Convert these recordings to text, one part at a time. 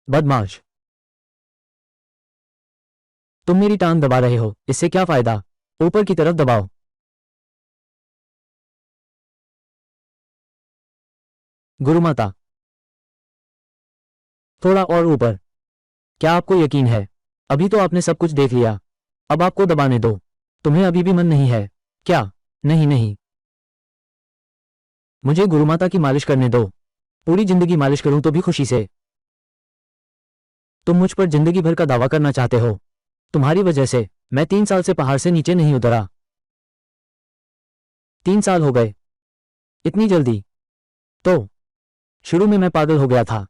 बदमाश, तुम मेरी टांग दबा रहे हो, इससे क्या फायदा? ऊपर की तरफ दबाओ। गुरुमाता, थोड़ा और ऊपर। क्या आपको यकीन है? अभी तो आपने सब कुछ देख लिया, अब आपको दबाने दो। तुम्हें अभी भी मन नहीं है क्या? नहीं नहीं, मुझे गुरुमाता की मालिश करने दो। पूरी जिंदगी मालिश करूं तो भी खुशी से। तुम मुझ पर जिंदगी भर का दावा करना चाहते हो? तुम्हारी वजह से मैं 3 साल से पहाड़ से नीचे नहीं उतरा। 3 साल हो गए? इतनी जल्दी? तो शुरू में मैं पागल हो गया था।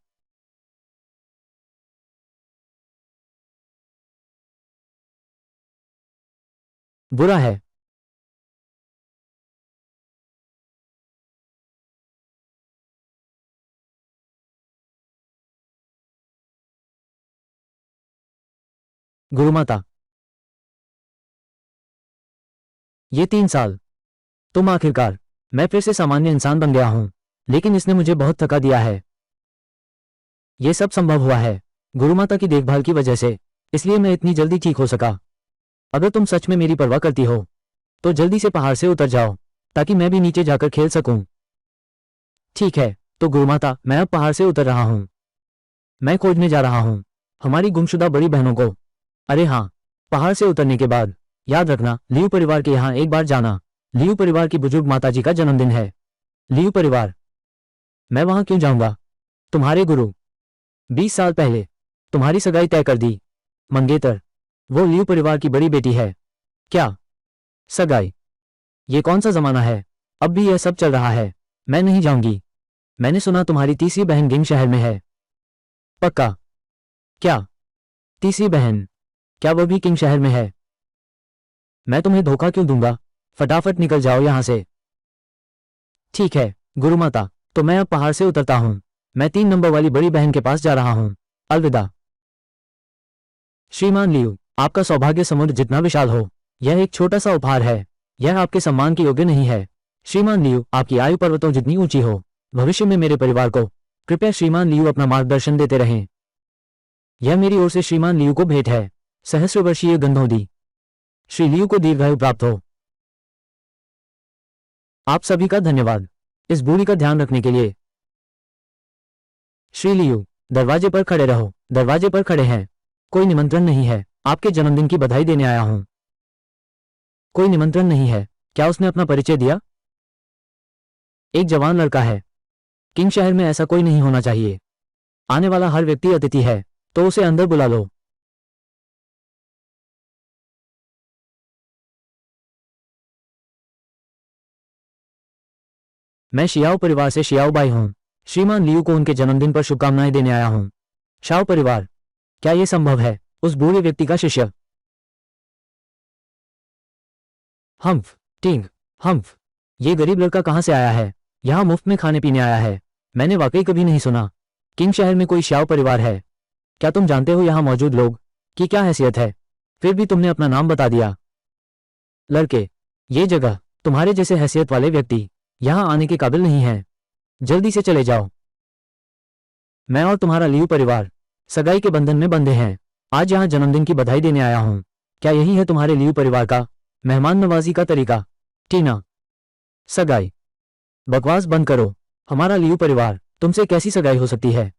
बुरा है। गुरुमाता, ये 3 साल। तुम आखिरकार, मैं फिर से सामान्य इंसान बन गया हूं, लेकिन इसने मुझे बहुत थका दिया है। यह सब संभव हुआ है गुरुमाता की देखभाल की वजह से, इसलिए मैं इतनी जल्दी ठीक हो सका। अगर तुम सच में मेरी परवाह करती हो तो जल्दी से पहाड़ से उतर जाओ, ताकि मैं भी नीचे जाकर खेल सकूं। ठीक है, तो गुरुमाता, मैं अब पहाड़ से उतर रहा हूं। मैं खोजने जा रहा हूं हमारी गुमशुदा बड़ी बहनों को। अरे हाँ, पहाड़ से उतरने के बाद याद रखना, लियू परिवार के यहाँ एक बार जाना। लियू परिवार की बुजुर्ग माताजी का जन्मदिन है। लियू परिवार? मैं वहां क्यों जाऊंगा? तुम्हारे गुरु 20 साल पहले तुम्हारी सगाई तय कर दी। मंगेतर, वो लियू परिवार की बड़ी बेटी है। क्या? सगाई? ये कौन सा जमाना है? अब भी यह सब चल रहा है? मैं नहीं जाऊंगी। मैंने सुना तुम्हारी तीसरी बहन गिंग शहर में है। पक्का? क्या तीसरी बहन? क्या वह भी किंग शहर में है? मैं तुम्हें धोखा क्यों दूंगा? फटाफट निकल जाओ यहां से। ठीक है गुरुमाता, तो मैं अब पहाड़ से उतरता हूं। मैं 3 नंबर वाली बड़ी बहन के पास जा रहा हूं। अलविदा। श्रीमान लियू, आपका सौभाग्य समुद्र जितना विशाल हो। यह एक छोटा सा उपहार है। यह आपके सम्मान के योग्य नहीं है। श्रीमान लियू, आपकी आयु पर्वतों जितनी ऊंची हो। भविष्य में मेरे परिवार को कृपया श्रीमान लियू अपना मार्गदर्शन देते रहें। यह मेरी ओर से श्रीमान लियू को भेंट है। सहस्रवर्षीय गंधोदी। श्री लियू को दीर्घायु प्राप्त हो। आप सभी का धन्यवाद इस बूढ़ी का ध्यान रखने के लिए। श्री लियू, दरवाजे पर खड़े रहो। दरवाजे पर खड़े हैं। कोई निमंत्रण नहीं है। आपके जन्मदिन की बधाई देने आया हूं। कोई निमंत्रण नहीं है? क्या उसने अपना परिचय दिया? एक जवान लड़का है। किंग शहर में ऐसा कोई नहीं होना चाहिए। आने वाला हर व्यक्ति अतिथि है, तो उसे अंदर बुला लो। मैं शियाओ परिवार से शियाओ बाई हूं। श्रीमान लियू को उनके जन्मदिन पर शुभकामनाएं देने आया हूं। शाओ परिवार? क्या यह संभव है? उस बूढ़े व्यक्ति का शिष्य। हम्फ टिंग हम्फ। ये गरीब लड़का कहां से आया है? यहां मुफ्त में खाने पीने आया है। मैंने वाकई कभी नहीं सुना किंग शहर में कोई श्याओ परिवार है। क्या तुम जानते हो यहां मौजूद लोग की क्या हैसियत है? फिर भी तुमने अपना नाम बता दिया। लड़के, ये जगह तुम्हारे जैसे हैसियत वाले व्यक्ति यहां आने के काबिल नहीं है। जल्दी से चले जाओ। मैं और तुम्हारा लियू परिवार सगाई के बंधन में बंधे हैं। आज यहां जन्मदिन की बधाई देने आया हूं। क्या यही है तुम्हारे लियू परिवार का मेहमान नवाजी का तरीका? टीना, सगाई? बकवास बंद करो। हमारा लियू परिवार तुमसे कैसी सगाई हो सकती है?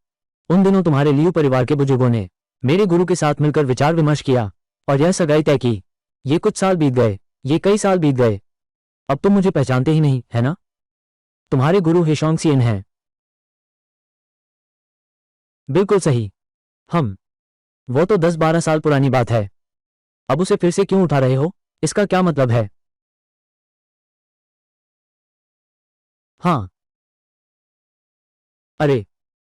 उन दिनों तुम्हारे लियू परिवार के बुजुर्गों ने मेरे गुरु के साथ मिलकर विचार विमर्श किया और यह सगाई तय की। ये कुछ साल बीत गए, ये कई साल बीत गए। अब तुम मुझे पहचानते ही नहीं, है ना? तुम्हारे गुरु हेशोंग सियन हैं। बिल्कुल सही। हम वो तो 10-12 साल पुरानी बात है। अब उसे फिर से क्यों उठा रहे हो? इसका क्या मतलब है? हाँ। अरे,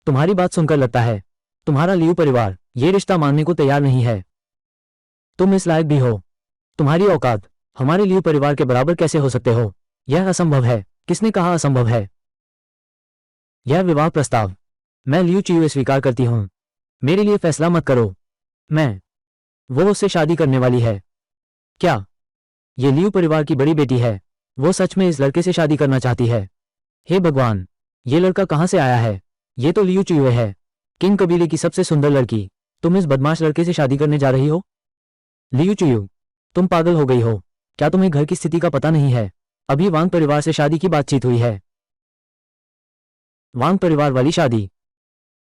तुम्हारी बात सुनकर लगता है तुम्हारा लियू परिवार ये रिश्ता मानने को तैयार नहीं है। तुम इस लायक भी हो? तुम्हारी औकात हमारे लियू परिवार के बराबर कैसे हो सकते हो? यह असंभव है। किसने कहा असंभव है? यह विवाह प्रस्ताव मैं लियू चियुए स्वीकार करती हूं। मेरे लिए फैसला मत करो। मैं वो उससे शादी करने वाली है। क्या ये लियू परिवार की बड़ी बेटी है? वो सच में इस लड़के से शादी करना चाहती है? हे भगवान, ये लड़का कहां से आया है? ये तो लियू चियुए है। किंग कबीले की सबसे सुंदर लड़की, तुम इस बदमाश लड़के से शादी करने जा रही हो? लियू चुयू, तुम पागल हो गई हो? क्या तुम्हें घर की स्थिति का पता नहीं है? अभी वांग परिवार से शादी की बातचीत हुई है। वांग परिवार वाली शादी?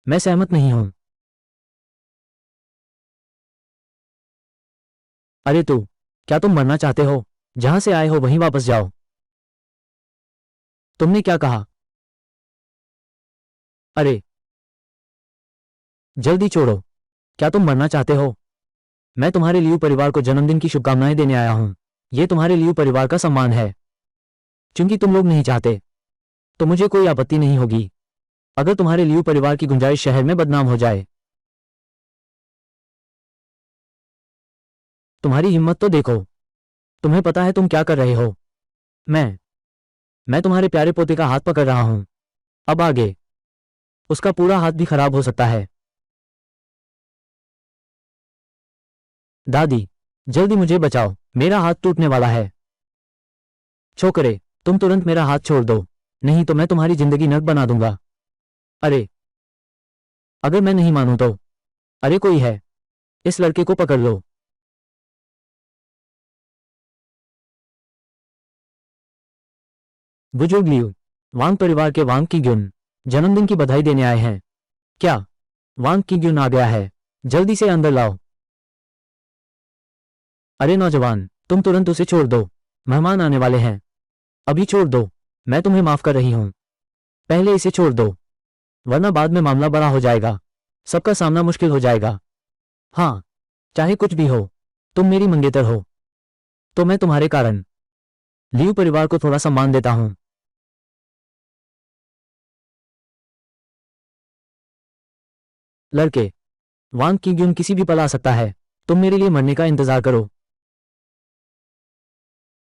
मैं सहमत नहीं हूं। अरे तू, क्या तुम मरना चाहते हो? जहां से आए हो वहीं वापस जाओ। तुमने क्या कहा? अरे जल्दी छोड़ो। क्या तुम मरना चाहते हो? मैं तुम्हारे लियू परिवार को जन्मदिन की शुभकामनाएं देने आया हूं। यह तुम्हारे लियू परिवार का सम्मान है। क्योंकि तुम लोग नहीं चाहते तो मुझे कोई आपत्ति नहीं होगी अगर तुम्हारे लियू परिवार की गुंजाइश शहर में बदनाम हो जाए। तुम्हारी हिम्मत तो देखो। तुम्हें पता है तुम क्या कर रहे हो? मैं मैं तुम्हारे प्यारे पोते का हाथ पकड़ रहा हूं। अब आगे उसका पूरा हाथ भी खराब हो सकता है। दादी, जल्दी मुझे बचाओ, मेरा हाथ टूटने वाला है। छोकरे, तुम तुरंत मेरा हाथ छोड़ दो, नहीं तो मैं तुम्हारी जिंदगी नर्क बना दूंगा। अरे अगर मैं नहीं मानूं तो? अरे कोई है, इस लड़के को पकड़ लो। बुजुर्ग लियू, वांग परिवार के वांग की ग्युन जन्मदिन की बधाई देने आए हैं। क्या? वांग की ग्युन आ गया है, जल्दी से अंदर लाओ। अरे नौजवान, तुम तुरंत उसे छोड़ दो, मेहमान आने वाले हैं। अभी छोड़ दो, मैं तुम्हें माफ कर रही हूं। पहले इसे छोड़ दो, वरना बाद में मामला बड़ा हो जाएगा, सबका सामना मुश्किल हो जाएगा। हाँ, चाहे कुछ भी हो, तुम मेरी मंगेतर हो, तो मैं तुम्हारे कारण लियू परिवार को थोड़ा सम्मान देता हूं। लड़के, वांग की ग्युन किसी भी पल आ सकता है, तुम मेरे लिए मरने का इंतजार करो।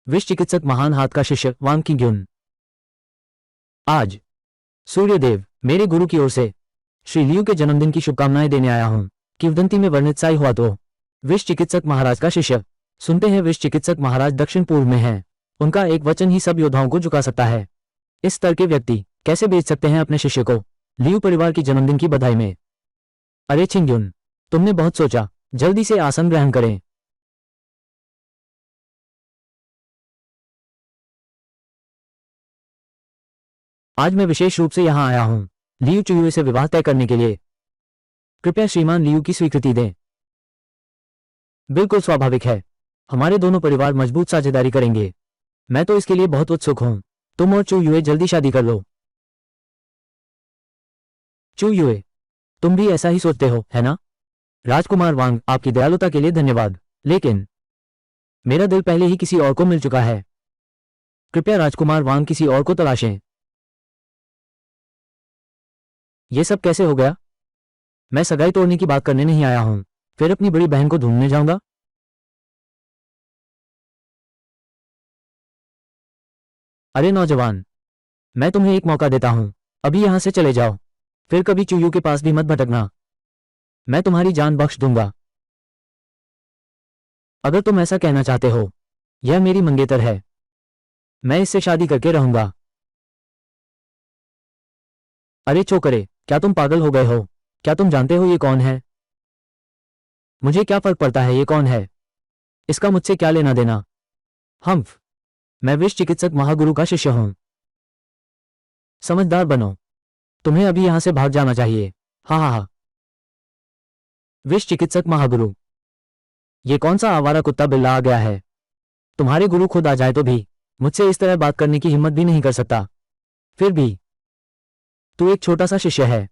विश्व चिकित्सक महान हाथ का शिष्य वांग की ग्युन। आज सूर्यदेव, मेरे गुरु की ओर से श्री लियू के जन्मदिन की शुभकामनाएं देने आया हूं। किंवदंती में वर्णित साई हुआ तो विश्व चिकित्सक महाराज का शिष्य। सुनते हैं विश्व चिकित्सक महाराज दक्षिण पूर्व में हैं। उनका एक वचन ही सब योद्धाओं को झुका सकता है। इस स्तर के व्यक्ति कैसे बेच सकते हैं अपने शिष्य को लियू परिवार की जन्मदिन की बधाई में? अरे छिंग्युन, तुमने बहुत सोचा, जल्दी से आसन ग्रहण करें। आज मैं विशेष रूप से यहां आया हूं लियू चुयुए से विवाह तय करने के लिए। कृपया श्रीमान लियू की स्वीकृति दें। बिल्कुल स्वाभाविक है, हमारे दोनों परिवार मजबूत साझेदारी करेंगे। मैं तो इसके लिए बहुत उत्सुक हूं। तुम और चू युए जल्दी शादी कर लो। चू युए, तुम भी ऐसा ही सोचते हो, है ना? राजकुमार वांग, आपकी दयालुता के लिए धन्यवाद, लेकिन मेरा दिल पहले ही किसी और को मिल चुका है। कृपया राजकुमार वांग किसी और को तलाशें। यह सब कैसे हो गया? मैं सगाई तोड़ने की बात करने नहीं आया हूं, फिर अपनी बड़ी बहन को ढूंढने जाऊंगा। अरे नौजवान, मैं तुम्हें एक मौका देता हूं, अभी यहां से चले जाओ, फिर कभी चूयू के पास भी मत भटकना। मैं तुम्हारी जान बख्श दूंगा। अगर तुम ऐसा कहना चाहते हो, यह मेरी मंगेतर है, मैं इससे शादी करके रहूंगा। अरे छोकरे, क्या तुम पागल हो गए हो? क्या तुम जानते हो ये कौन है? मुझे क्या फर्क पड़ता है ये कौन है? इसका मुझसे क्या लेना देना? हम्फ, मैं विश्व चिकित्सक महागुरु का शिष्य हूं। समझदार बनो, तुम्हें अभी यहां से भाग जाना चाहिए। हा हा हा। विश्व चिकित्सक महागुरु, ये कौन सा आवारा कुत्ता बिल्ला आ गया है? तुम्हारे गुरु खुद आ जाए तो भी मुझसे इस तरह बात करने की हिम्मत भी नहीं कर सकता। फिर भी तू एक छोटा सा शिष्य है।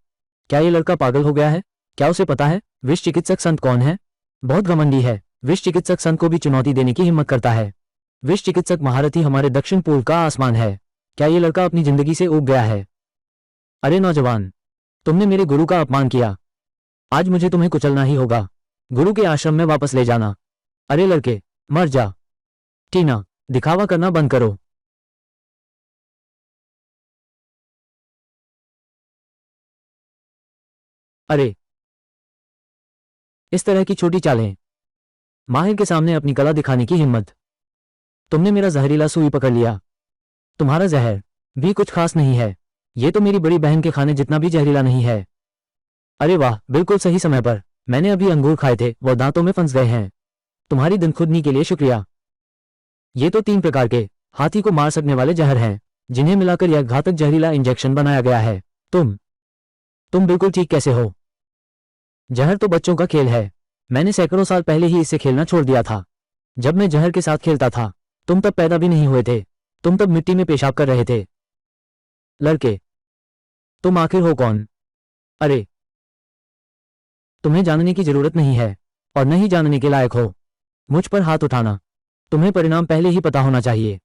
क्या ये लड़का पागल हो गया है? क्या उसे पता है विश्व चिकित्सक संत कौन है? बहुत घमंडी है। विश्व चिकित्सक संत को भी चुनौती देने की हिम्मत करता है। विश्व चिकित्सक महारथी हमारे दक्षिण पूर्व का आसमान है। क्या ये लड़का अपनी जिंदगी से ऊब गया है? अरे नौजवान, तुमने मेरे गुरु का अपमान किया, आज मुझे तुम्हें कुचलना ही होगा। गुरु के आश्रम में वापस ले जाना। अरे लड़के, मर जा। टीना, दिखावा करना बंद करो। अरे इस तरह की छोटी चालें, माहिर के सामने अपनी कला दिखाने की हिम्मत। तुमने मेरा जहरीला सुई पकड़ लिया। तुम्हारा जहर भी कुछ खास नहीं है, ये तो मेरी बड़ी बहन के खाने जितना भी जहरीला नहीं है। अरे वाह, बिल्कुल सही समय पर। मैंने अभी अंगूर खाए थे, वो दांतों में फंस गए हैं। तुम्हारी दिनखुदनी के लिए शुक्रिया। ये तो 3 प्रकार के हाथी को मार सकने वाले जहर हैं, जिन्हें मिलाकर यह घातक जहरीला इंजेक्शन बनाया गया है। तुम बिल्कुल ठीक कैसे हो? जहर तो बच्चों का खेल है। मैंने सैकड़ों साल पहले ही इससे खेलना छोड़ दिया था। जब मैं जहर के साथ खेलता था, तुम तब पैदा भी नहीं हुए थे। तुम तब मिट्टी में पेशाब कर रहे थे। लड़के, तुम आखिर हो कौन? अरे, तुम्हें जानने की जरूरत नहीं है, और नहीं जानने के लायक हो। मुझ पर हाथ उठाना। तुम्हें परिणाम पहले ही पता होना चाहिए।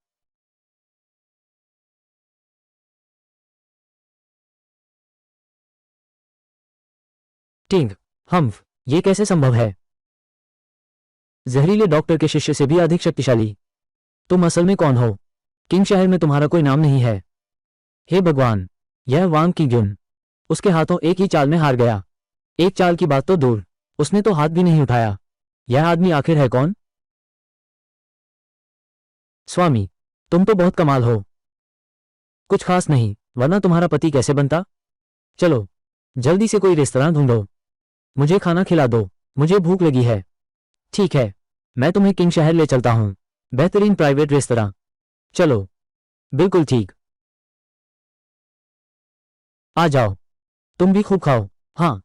टिंग, हम्फ, ये कैसे संभव है? जहरीले डॉक्टर के शिष्य से भी अधिक शक्तिशाली। तुम असल में कौन हो? किंग शहर में तुम्हारा कोई नाम नहीं है। हे भगवान, यह वांग की गुन उसके हाथों एक ही चाल में हार गया। एक चाल की बात तो दूर, उसने तो हाथ भी नहीं उठाया। यह आदमी आखिर है कौन? स्वामी, तुम तो बहुत कमाल हो। कुछ खास नहीं, वरना तुम्हारा पति कैसे बनता? चलो, जल्दी से कोई रेस्तरां ढूंढो। मुझे खाना खिला दो, मुझे भूख लगी है। ठीक है, मैं तुम्हें किंग शहर ले चलता हूँ। बेहतरीन प्राइवेट रेस्तरां। चलो, बिल्कुल ठीक। आ जाओ, तुम भी खूब खाओ। हाँ,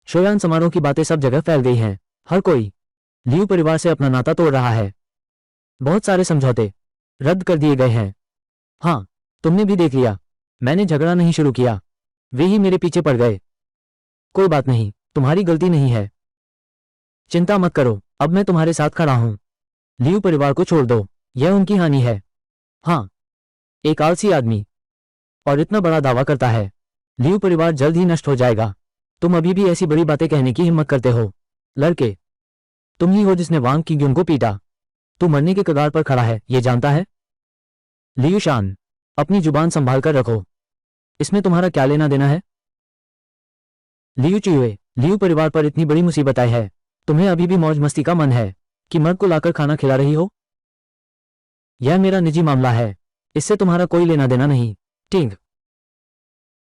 शोयान समारोह की बातें सब जगह फैल गई हैं। हर कोई लियू परिवार से अपना नाता तोड़ रहा है। बहुत सारे समझौते रद्द कर दिए गए हैं। हाँ, तुमने भी देख लिया। मैंने झगड़ा नहीं शुरू किया, वे ही मेरे पीछे पड़ गए। कोई बात नहीं, तुम्हारी गलती नहीं है। चिंता मत करो, अब मैं तुम्हारे साथ खड़ा हूं। लियू परिवार को छोड़ दो, यह उनकी हानि है। हाँ, एक आलसी आदमी, और इतना बड़ा दावा करता है। लियू परिवार जल्द ही नष्ट हो जाएगा। तुम अभी भी ऐसी बड़ी बातें कहने की हिम्मत करते हो? लड़के, तुम ही हो जिसने वांग की ग्युन को पीटा। तू मरने के कगार पर खड़ा है, ये जानता है? लियू शान, अपनी जुबान संभाल कर रखो। इसमें तुम्हारा क्या लेना देना है? लियू चुए, लियू परिवार पर इतनी बड़ी मुसीबत आई है, तुम्हें अभी भी मौज मस्ती का मन है कि मर्द को लाकर खाना खिला रही हो? यह मेरा निजी मामला है, इससे तुम्हारा कोई लेना देना नहीं। टिंग,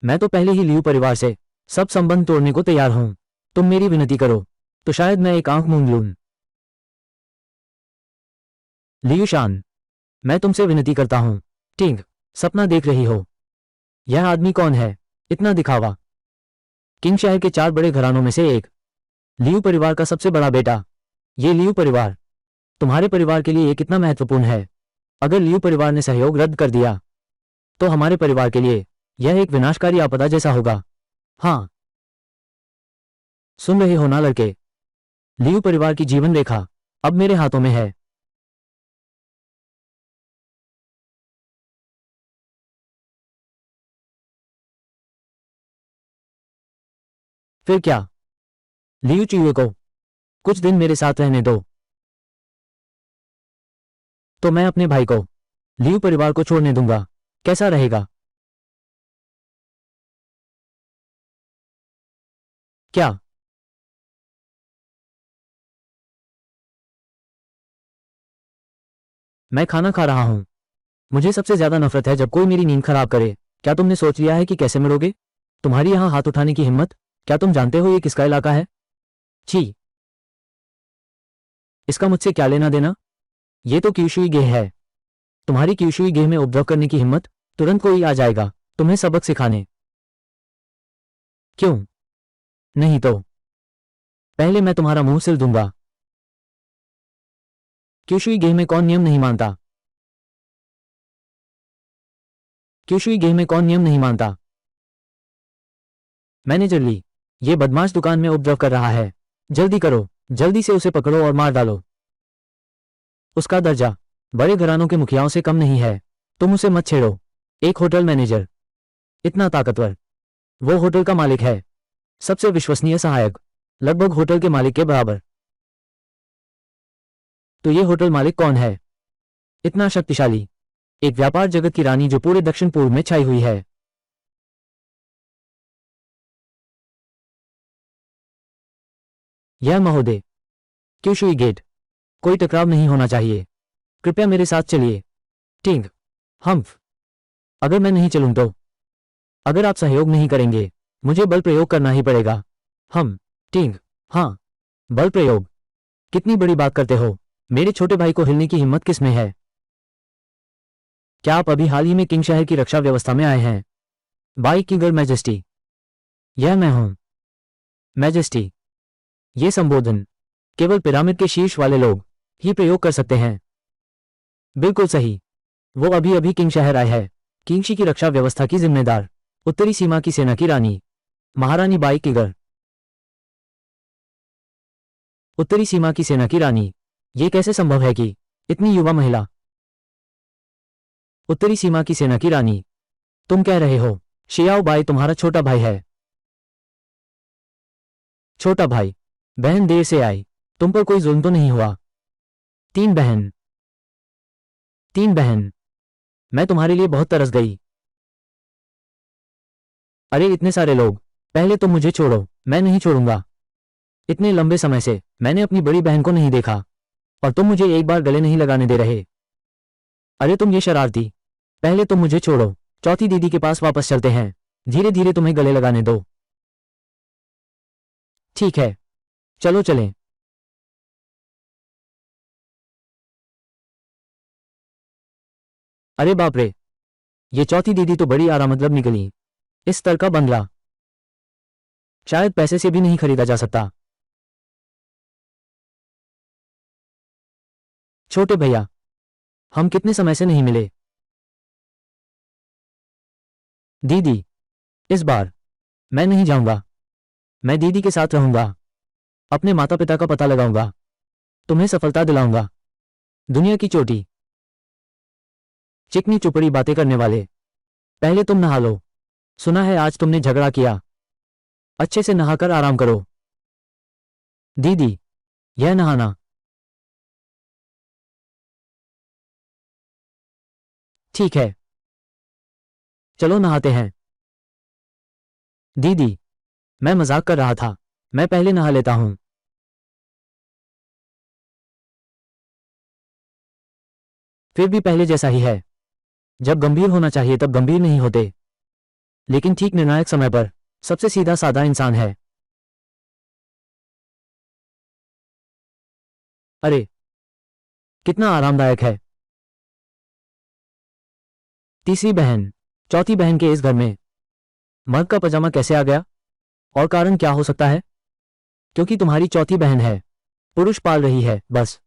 मैं तो पहले ही लियू परिवार से सब संबंध तोड़ने को तैयार हूं। तुम मेरी विनती करो तो शायद मैं एक आंख मूंद लूं। लियू शान, मैं तुमसे विनती करता हूं। टिंग, सपना देख रही हो? यह आदमी कौन है? इतना दिखावा। किंग शहर के 4 बड़े घरानों में से एक, लियू परिवार का सबसे बड़ा बेटा। ये लियू परिवार तुम्हारे परिवार के लिए ये कितना महत्वपूर्ण है। अगर लियू परिवार ने सहयोग रद्द कर दिया तो हमारे परिवार के लिए यह एक विनाशकारी आपदा जैसा होगा। हाँ, सुन रहे हो ना लड़के? लियू परिवार की जीवन रेखा अब मेरे हाथों में है। फिर क्या? लियू चुए को कुछ दिन मेरे साथ रहने दो, तो मैं अपने भाई को लियू परिवार को छोड़ने दूंगा। कैसा रहेगा? क्या? मैं खाना खा रहा हूं। मुझे सबसे ज्यादा नफरत है जब कोई मेरी नींद खराब करे। क्या तुमने सोच लिया है कि कैसे मरोगे? तुम्हारी यहां हाथ उठाने की हिम्मत? क्या तुम जानते हो ये किसका इलाका है? छी, इसका मुझसे क्या लेना देना? ये तो क्यूशुई गेह है। तुम्हारी क्यूशुई गेह में उपद्रव करने की हिम्मत? तुरंत कोई आ जाएगा तुम्हें सबक सिखाने। क्यों नहीं तो पहले मैं तुम्हारा मुंह सिल दूंगा। क्यूशुई गेह में कौन नियम नहीं मानता? क्यूशुई गेह में कौन नियम नहीं मानता? मैनेजर ली, ये बदमाश दुकान में उपद्रव कर रहा है। जल्दी करो, जल्दी से उसे पकड़ो और मार डालो। उसका दर्जा बड़े घरानों के मुखियाओं से कम नहीं है। तुम उसे मत छेड़ो। एक होटल मैनेजर, इतना ताकतवर, वो होटल का मालिक है। सबसे विश्वसनीय सहायक, लगभग होटल के मालिक के बराबर। तो ये होटल मालिक कौन है? इतना शक्तिशाली, एक व्यापार जगत की रानी जो पूरे दक्षिण पूर्व में छाई हुई है। यह महोदय, क्यूशुई गेट, कोई टकराव नहीं होना चाहिए। कृपया मेरे साथ चलिए। टिंग। हम्फ। अगर मैं नहीं चलूं तो? अगर आप सहयोग नहीं करेंगे मुझे बल प्रयोग करना ही पड़ेगा। हम। टिंग। हाँ। बल प्रयोग? कितनी बड़ी बात करते हो। मेरे छोटे भाई को हिलने की हिम्मत किस में है? क्या आप अभी हाल ही में किंग शहर की रक्षा व्यवस्था में आए हैं? By Kinger majesty. यह मैं हूं। मैजेस्टी। ये संबोधन केवल पिरामिड के शीर्ष वाले लोग ही प्रयोग कर सकते हैं। बिल्कुल सही। वो अभी अभी किंग शहर आए हैं। किंगशी की रक्षा व्यवस्था की जिम्मेदार उत्तरी सीमा की सेना की रानी महारानी बाई किगर। उत्तरी सीमा की सेना की रानी? ये कैसे संभव है कि इतनी युवा महिला उत्तरी सीमा की सेना की रानी? तुम कह रहे हो शियाओ बाई तुम्हारा छोटा भाई है? छोटा भाई? बहन देर से आई। तुम पर कोई जुल्म तो नहीं हुआ? तीन बहन? तीन बहन? मैं तुम्हारे लिए बहुत तरस गई। अरे इतने सारे लोग। पहले तुम मुझे छोड़ो। मैं नहीं छोड़ूंगा। इतने लंबे समय से मैंने अपनी बड़ी बहन को नहीं देखा और तुम मुझे एक बार गले नहीं लगाने दे रहे। अरे तुम ये शरारती। पहले तुम मुझे छोड़ो। चौथी दीदी के पास वापस चलते हैं। धीरे धीरे तुम्हें गले लगाने दो। ठीक है, चलो चलें। अरे बाप रे, ये चौथी दीदी तो बड़ी आरामद निकली। इस स्तर का बंगला शायद पैसे से भी नहीं खरीदा जा सकता। छोटे भैया, हम कितने समय से नहीं मिले। दीदी, इस बार मैं नहीं जाऊंगा। मैं दीदी के साथ रहूंगा। अपने माता पिता का पता लगाऊंगा। तुम्हें सफलता दिलाऊंगा। दुनिया की चोटी। चिकनी चुपड़ी बातें करने वाले, पहले तुम नहा लो। सुना है आज तुमने झगड़ा किया। अच्छे से नहाकर आराम करो। दीदी, यह नहाना। ठीक है, चलो नहाते हैं। दीदी, मैं मजाक कर रहा था। मैं पहले नहा लेता हूं। फिर भी पहले जैसा ही है। जब गंभीर होना चाहिए तब गंभीर नहीं होते, लेकिन ठीक निर्णायक समय पर सबसे सीधा साधा इंसान है। अरे, कितना आरामदायक है। तीसरी बहन, चौथी बहन के इस घर में मर्द का पजामा कैसे आ गया? और कारण क्या हो सकता है? क्योंकि तुम्हारी चौथी बहन है। पुरुष पाल रही है बस।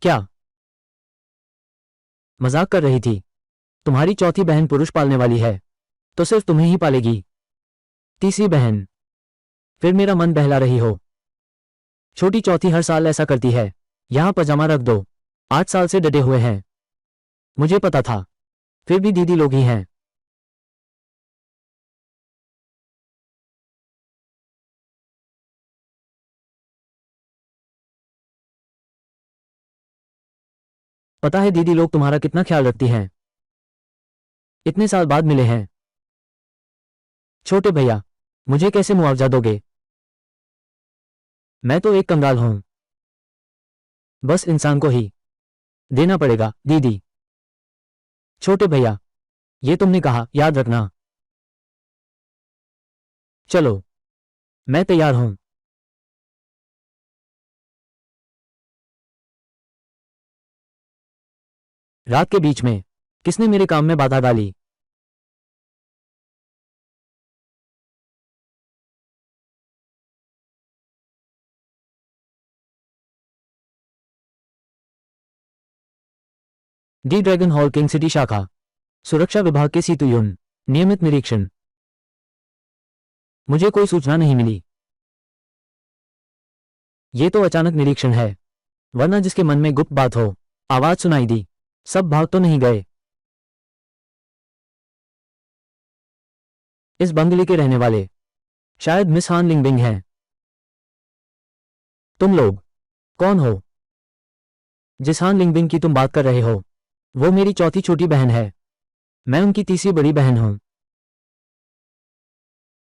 क्या मजाक कर रही थी? तुम्हारी चौथी बहन पुरुष पालने वाली है तो सिर्फ तुम्हें ही पालेगी। तीसरी बहन, फिर मेरा मन बहला रही हो। छोटी चौथी हर साल ऐसा करती है। यहां पजामा रख दो। 8 साल से डटे हुए हैं। मुझे पता था। फिर भी दीदी लोग ही हैं। पता है दीदी लोग तुम्हारा कितना ख्याल रखती हैं। इतने साल बाद मिले हैं। छोटे भैया, मुझे कैसे मुआवजा दोगे? मैं तो एक कंगाल हूं। बस इंसान को ही देना पड़ेगा दीदी। छोटे भैया, ये तुमने कहा याद रखना। चलो, मैं तैयार हूं। रात के बीच में किसने मेरे काम में बाधा डाली? D dragon hall king city शाखा, सुरक्षा विभाग के सीतुयुन, नियमित निरीक्षण। मुझे कोई सूचना नहीं मिली। ये तो अचानक निरीक्षण है, वरना जिसके मन में गुप्त बात हो। आवाज सुनाई दी। सब भाग तो नहीं गए? इस बंगले के रहने वाले शायद मिस हान लिंगबिंग हैं। तुम लोग कौन हो? जिस हान लिंगबिंग की तुम बात कर रहे हो वो मेरी चौथी छोटी बहन है। मैं उनकी तीसरी बड़ी बहन हूं।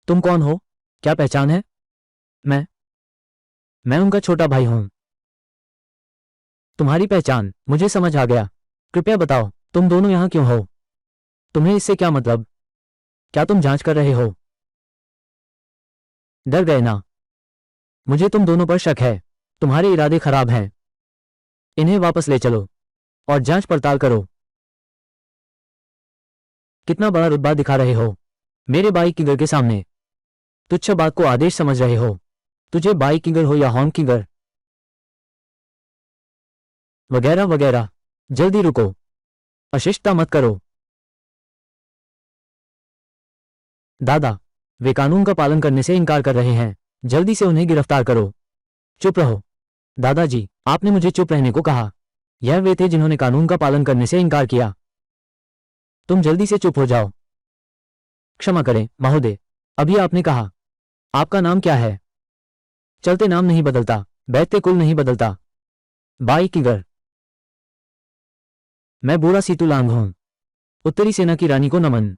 तुम कौन हो? क्या पहचान है? मैं मैं उनका छोटा भाई हूं। तुम्हारी पहचान मुझे समझ आ गया। कृपया बताओ, तुम दोनों यहाँ क्यों हो? तुम्हें इससे क्या मतलब? क्या तुम जांच कर रहे हो? डर गए ना? मुझे तुम दोनों पर शक है। तुम्हारे इरादे खराब हैं। इन्हें वापस ले चलो और जांच पड़ताल करो। कितना बड़ा रुतबा दिखा रहे हो मेरे बाई किंगर के सामने। तुच्छ बात को आदेश समझ रहे हो। तुझे बाई किंगर हो या हॉर्न किंगर वगैरह वगैरह, जल्दी रुको। अशिष्टता मत करो। दादा, वे कानून का पालन करने से इनकार कर रहे हैं। जल्दी से उन्हें गिरफ्तार करो। चुप रहो। दादाजी, आपने मुझे चुप रहने को कहा। यह वे थे जिन्होंने कानून का पालन करने से इनकार किया। तुम जल्दी से चुप हो जाओ। क्षमा करें महोदय, अभी आपने कहा। आपका नाम क्या है? चलते नाम नहीं बदलता, बैठते कुल नहीं बदलता। बाई किंगर। मैं बूढ़ा सीतुलांग हूं। उत्तरी सेना की रानी को नमन।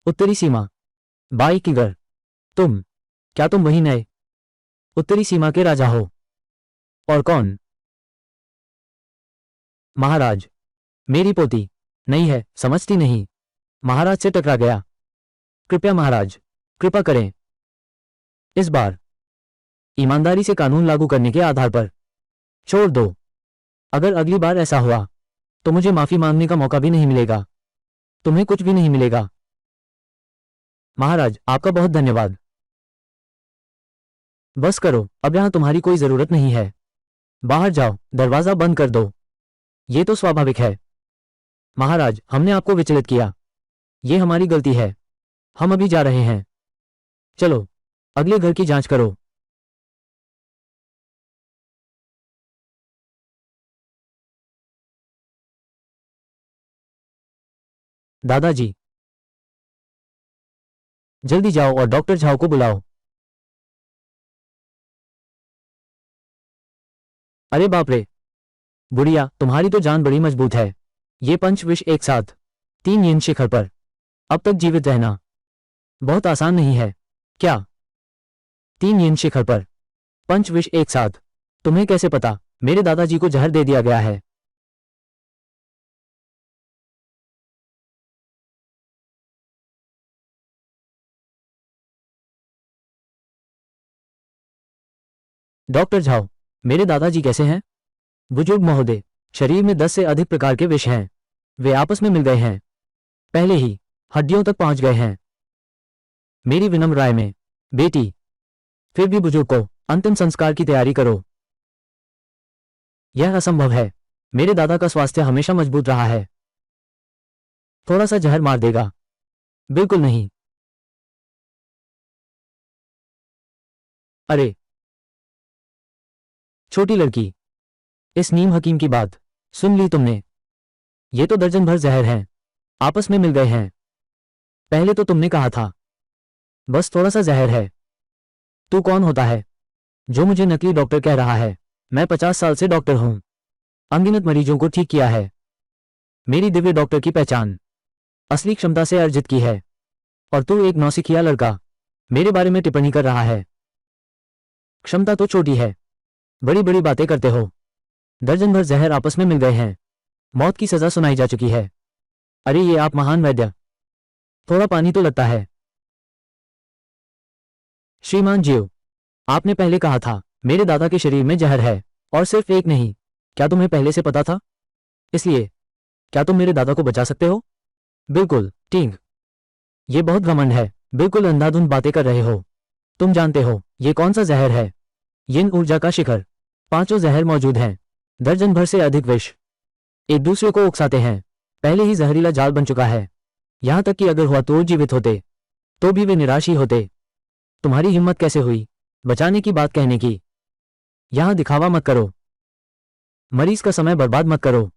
उत्तरी सीमा। बाई किंगर। तुम, क्या तुम वही नए उत्तरी सीमा के राजा हो? और कौन? महाराज। मेरी पोती नहीं है, समझती नहीं। महाराज से टकरा गया। कृपया महाराज, कृपा करें। इस बार ईमानदारी से कानून लागू करने के आधार पर छोड़ दो। अगर अगली बार ऐसा हुआ तो मुझे माफी मांगने का मौका भी नहीं मिलेगा। तुम्हें कुछ भी नहीं मिलेगा। महाराज, आपका बहुत धन्यवाद। बस करो, अब यहां तुम्हारी कोई जरूरत नहीं है। बाहर जाओ, दरवाजा बंद कर दो। ये तो स्वाभाविक है। महाराज, हमने आपको विचलित किया। ये हमारी गलती है। हम अभी जा रहे हैं। चलो, अगले घर की जांच करो। दादाजी, जल्दी जाओ और डॉक्टर झाओ को बुलाओ। अरे बाप रे, बुढ़िया, तुम्हारी तो जान बड़ी मजबूत है। ये पंच विष एक साथ 3 येन शिखर पर अब तक जीवित रहना बहुत आसान नहीं है। क्या? 3 येन शिखर पर पंच विष एक साथ? तुम्हें कैसे पता? मेरे दादाजी को जहर दे दिया गया है। डॉक्टर झाओ, मेरे दादाजी कैसे हैं? बुजुर्ग महोदय, शरीर में 10 से अधिक प्रकार के विष हैं। वे आपस में मिल गए हैं। पहले ही हड्डियों तक पहुंच गए हैं। मेरी विनम्र राय में बेटी, फिर भी बुजुर्ग को अंतिम संस्कार की तैयारी करो। यह असंभव है। मेरे दादा का स्वास्थ्य हमेशा मजबूत रहा है। थोड़ा सा जहर मार देगा? बिल्कुल नहीं। अरे छोटी लड़की, इस नीम हकीम की बात सुन ली तुमने? ये तो दर्जन भर जहर हैं। आपस में मिल गए हैं। पहले तो तुमने कहा था बस थोड़ा सा जहर है। तू कौन होता है जो मुझे नकली डॉक्टर कह रहा है? मैं 50 साल से डॉक्टर हूं। अनगिनत मरीजों को ठीक किया है। मेरी दिव्य डॉक्टर की पहचान असली क्षमता से अर्जित की है। और तू एक नौसिखिया लड़का मेरे बारे में टिप्पणी कर रहा है। क्षमता तो छोटी है, बड़ी बड़ी बातें करते हो। दर्जन भर जहर आपस में मिल गए हैं। मौत की सजा सुनाई जा चुकी है। अरे ये आप महान वैद्य, थोड़ा पानी तो लगता है। श्रीमान जीव, आपने पहले कहा था मेरे दादा के शरीर में जहर है, और सिर्फ एक नहीं। क्या तुम्हें पहले से पता था? इसलिए क्या तुम मेरे दादा को बचा सकते हो? बिल्कुल ठीक। ये बहुत घमंड है। बिल्कुल अंधाधुंध बातें कर रहे हो। तुम जानते हो ये कौन सा जहर है? यिन ऊर्जा का शिखर। 5 जहर मौजूद हैं। दर्जन भर से अधिक विष एक दूसरे को उकसाते हैं। पहले ही जहरीला जाल बन चुका है। यहां तक कि अगर हुआ तो जीवित होते तो भी वे निराश ही होते। तुम्हारी हिम्मत कैसे हुई बचाने की बात कहने की? यहां दिखावा मत करो। मरीज का समय बर्बाद मत करो।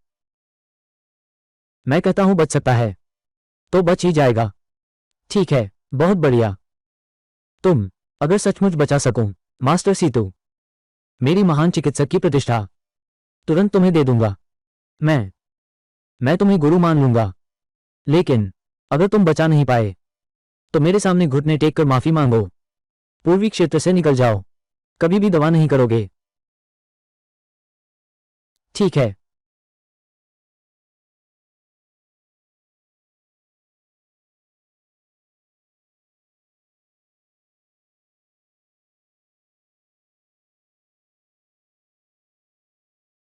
मैं कहता हूं बच सकता है तो बच ही जाएगा। ठीक है, बहुत बढ़िया। तुम, अगर सचमुच बचा सकूं मास्टर सीतू, मेरी महान चिकित्सक की प्रतिष्ठा तुरंत तुम्हें दे दूंगा। मैं तुम्हें गुरु मान लूंगा। लेकिन अगर तुम बचा नहीं पाए तो मेरे सामने घुटने टेक कर माफी मांगो। पूर्वी क्षेत्र से निकल जाओ। कभी भी दवा नहीं करोगे। ठीक है।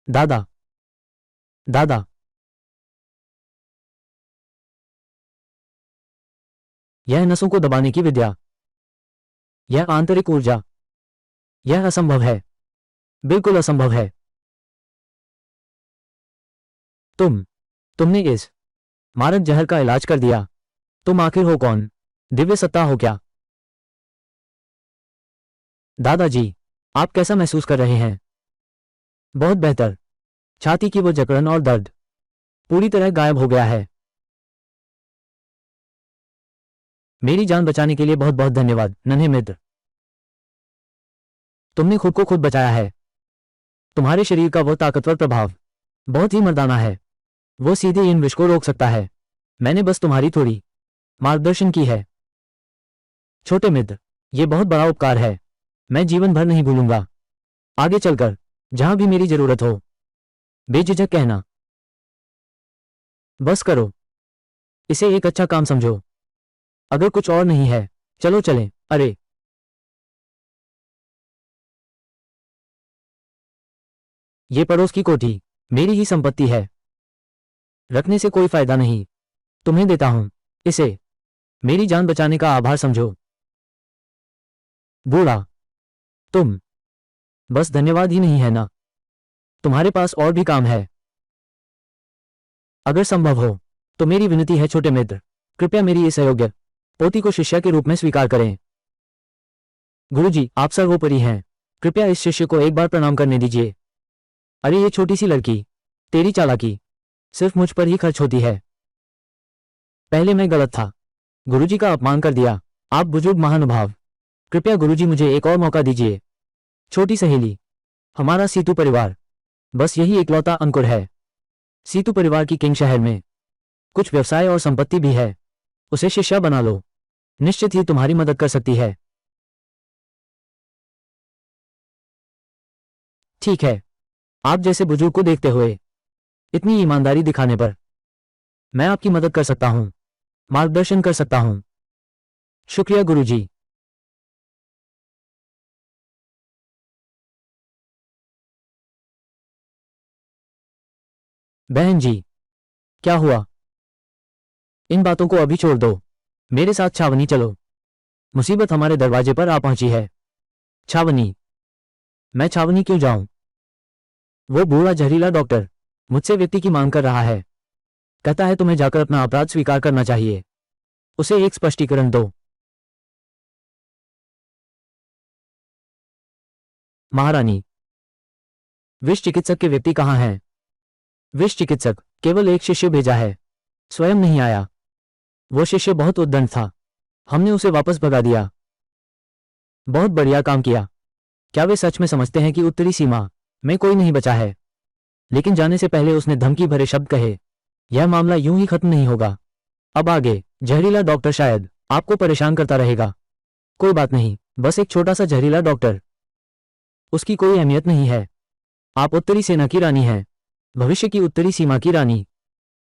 दादा, दादा, यह नसों को दबाने की विद्या, यह आंतरिक ऊर्जा, यह असंभव है, बिल्कुल असंभव है। तुमने इस मारक जहर का इलाज कर दिया। तुम आखिर हो कौन? दिव्य सत्ता हो क्या? दादाजी, आप कैसा महसूस कर रहे हैं? बहुत बेहतर। छाती की वो जकड़न और दर्द पूरी तरह गायब हो गया है। मेरी जान बचाने के लिए बहुत बहुत धन्यवाद नन्हे मित्र। तुमने खुद को खुद बचाया है। तुम्हारे शरीर का वो ताकतवर प्रभाव बहुत ही मर्दाना है। वो सीधे इन विष को रोक सकता है। मैंने बस तुम्हारी थोड़ी मार्गदर्शन की है। छोटे मित्र, ये बहुत बड़ा उपकार है। मैं जीवन भर नहीं भूलूंगा। आगे चलकर जहां भी मेरी जरूरत हो बेझिझक कहना। बस करो, इसे एक अच्छा काम समझो। अगर कुछ और नहीं है, चलो चलें। अरे, ये पड़ोस की कोठी मेरी ही संपत्ति है। रखने से कोई फायदा नहीं। तुम्हें देता हूं इसे। मेरी जान बचाने का आभार समझो। बूढ़ा, तुम बस धन्यवाद ही नहीं है ना, तुम्हारे पास और भी काम है। अगर संभव हो तो मेरी विनती है छोटे मित्र, कृपया मेरी इस अयोग्य पोती को शिष्या के रूप में स्वीकार करें। गुरुजी, आप सर्वोपरि हैं। कृपया इस शिष्य को एक बार प्रणाम करने दीजिए। अरे ये छोटी सी लड़की, तेरी चालाकी सिर्फ मुझ पर ही खर्च होती है। पहले मैं गलत था, गुरुजी का अपमान कर दिया। आप बुजुर्ग महानुभाव, कृपया गुरुजी मुझे एक और मौका दीजिए। छोटी सहेली, हमारा सीतू परिवार बस यही इकलौता अंकुर है। सीतू परिवार की किंग शहर में कुछ व्यवसाय और संपत्ति भी है। उसे शिष्या बना लो, निश्चित ही तुम्हारी मदद कर सकती है। ठीक है, आप जैसे बुजुर्ग को देखते हुए इतनी ईमानदारी दिखाने पर मैं आपकी मदद कर सकता हूं, मार्गदर्शन कर सकता हूं। शुक्रिया गुरुजी। बहन जी, क्या हुआ? इन बातों को अभी छोड़ दो। मेरे साथ छावनी चलो। मुसीबत हमारे दरवाजे पर आ पहुंची है। छावनी? मैं छावनी क्यों जाऊं? वो बूढ़ा जहरीला डॉक्टर मुझसे व्यक्ति की मांग कर रहा है। कहता है तुम्हें जाकर अपना अपराध स्वीकार करना चाहिए। उसे एक स्पष्टीकरण दो। महारानी, विष चिकित्सक के व्यक्ति कहाँ हैं? विष चिकित्सक केवल एक शिष्य भेजा है, स्वयं नहीं आया। वो शिष्य बहुत उद्दंड था, हमने उसे वापस भगा दिया। बहुत बढ़िया काम किया। क्या वे सच में समझते हैं कि उत्तरी सीमा में कोई नहीं बचा है? लेकिन जाने से पहले उसने धमकी भरे शब्द कहे। यह मामला यूं ही खत्म नहीं होगा। अब आगे जहरीला डॉक्टर शायद आपको परेशान करता रहेगा। कोई बात नहीं, बस एक छोटा सा जहरीला डॉक्टर, उसकी कोई अहमियत नहीं है। आप उत्तरी सेना की रानी हैं, भविष्य की उत्तरी सीमा की रानी।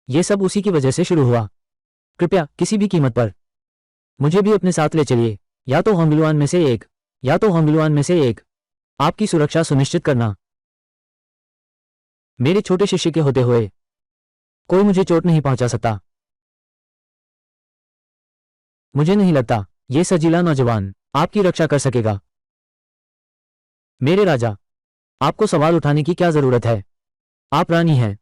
ये सब उसी की वजह से शुरू हुआ। कृपया किसी भी कीमत पर मुझे भी अपने साथ ले चलिए। या तो होंगलुआन में से एक, या तो होंगलुआन में से एक। आपकी सुरक्षा सुनिश्चित करना। मेरे छोटे शिष्य के होते हुए कोई मुझे चोट नहीं पहुंचा सकता। मुझे नहीं लगता ये सजीला नौजवान आपकी रक्षा कर सकेगा। मेरे राजा, आपको सवाल उठाने की क्या जरूरत है? आप रानी हैं,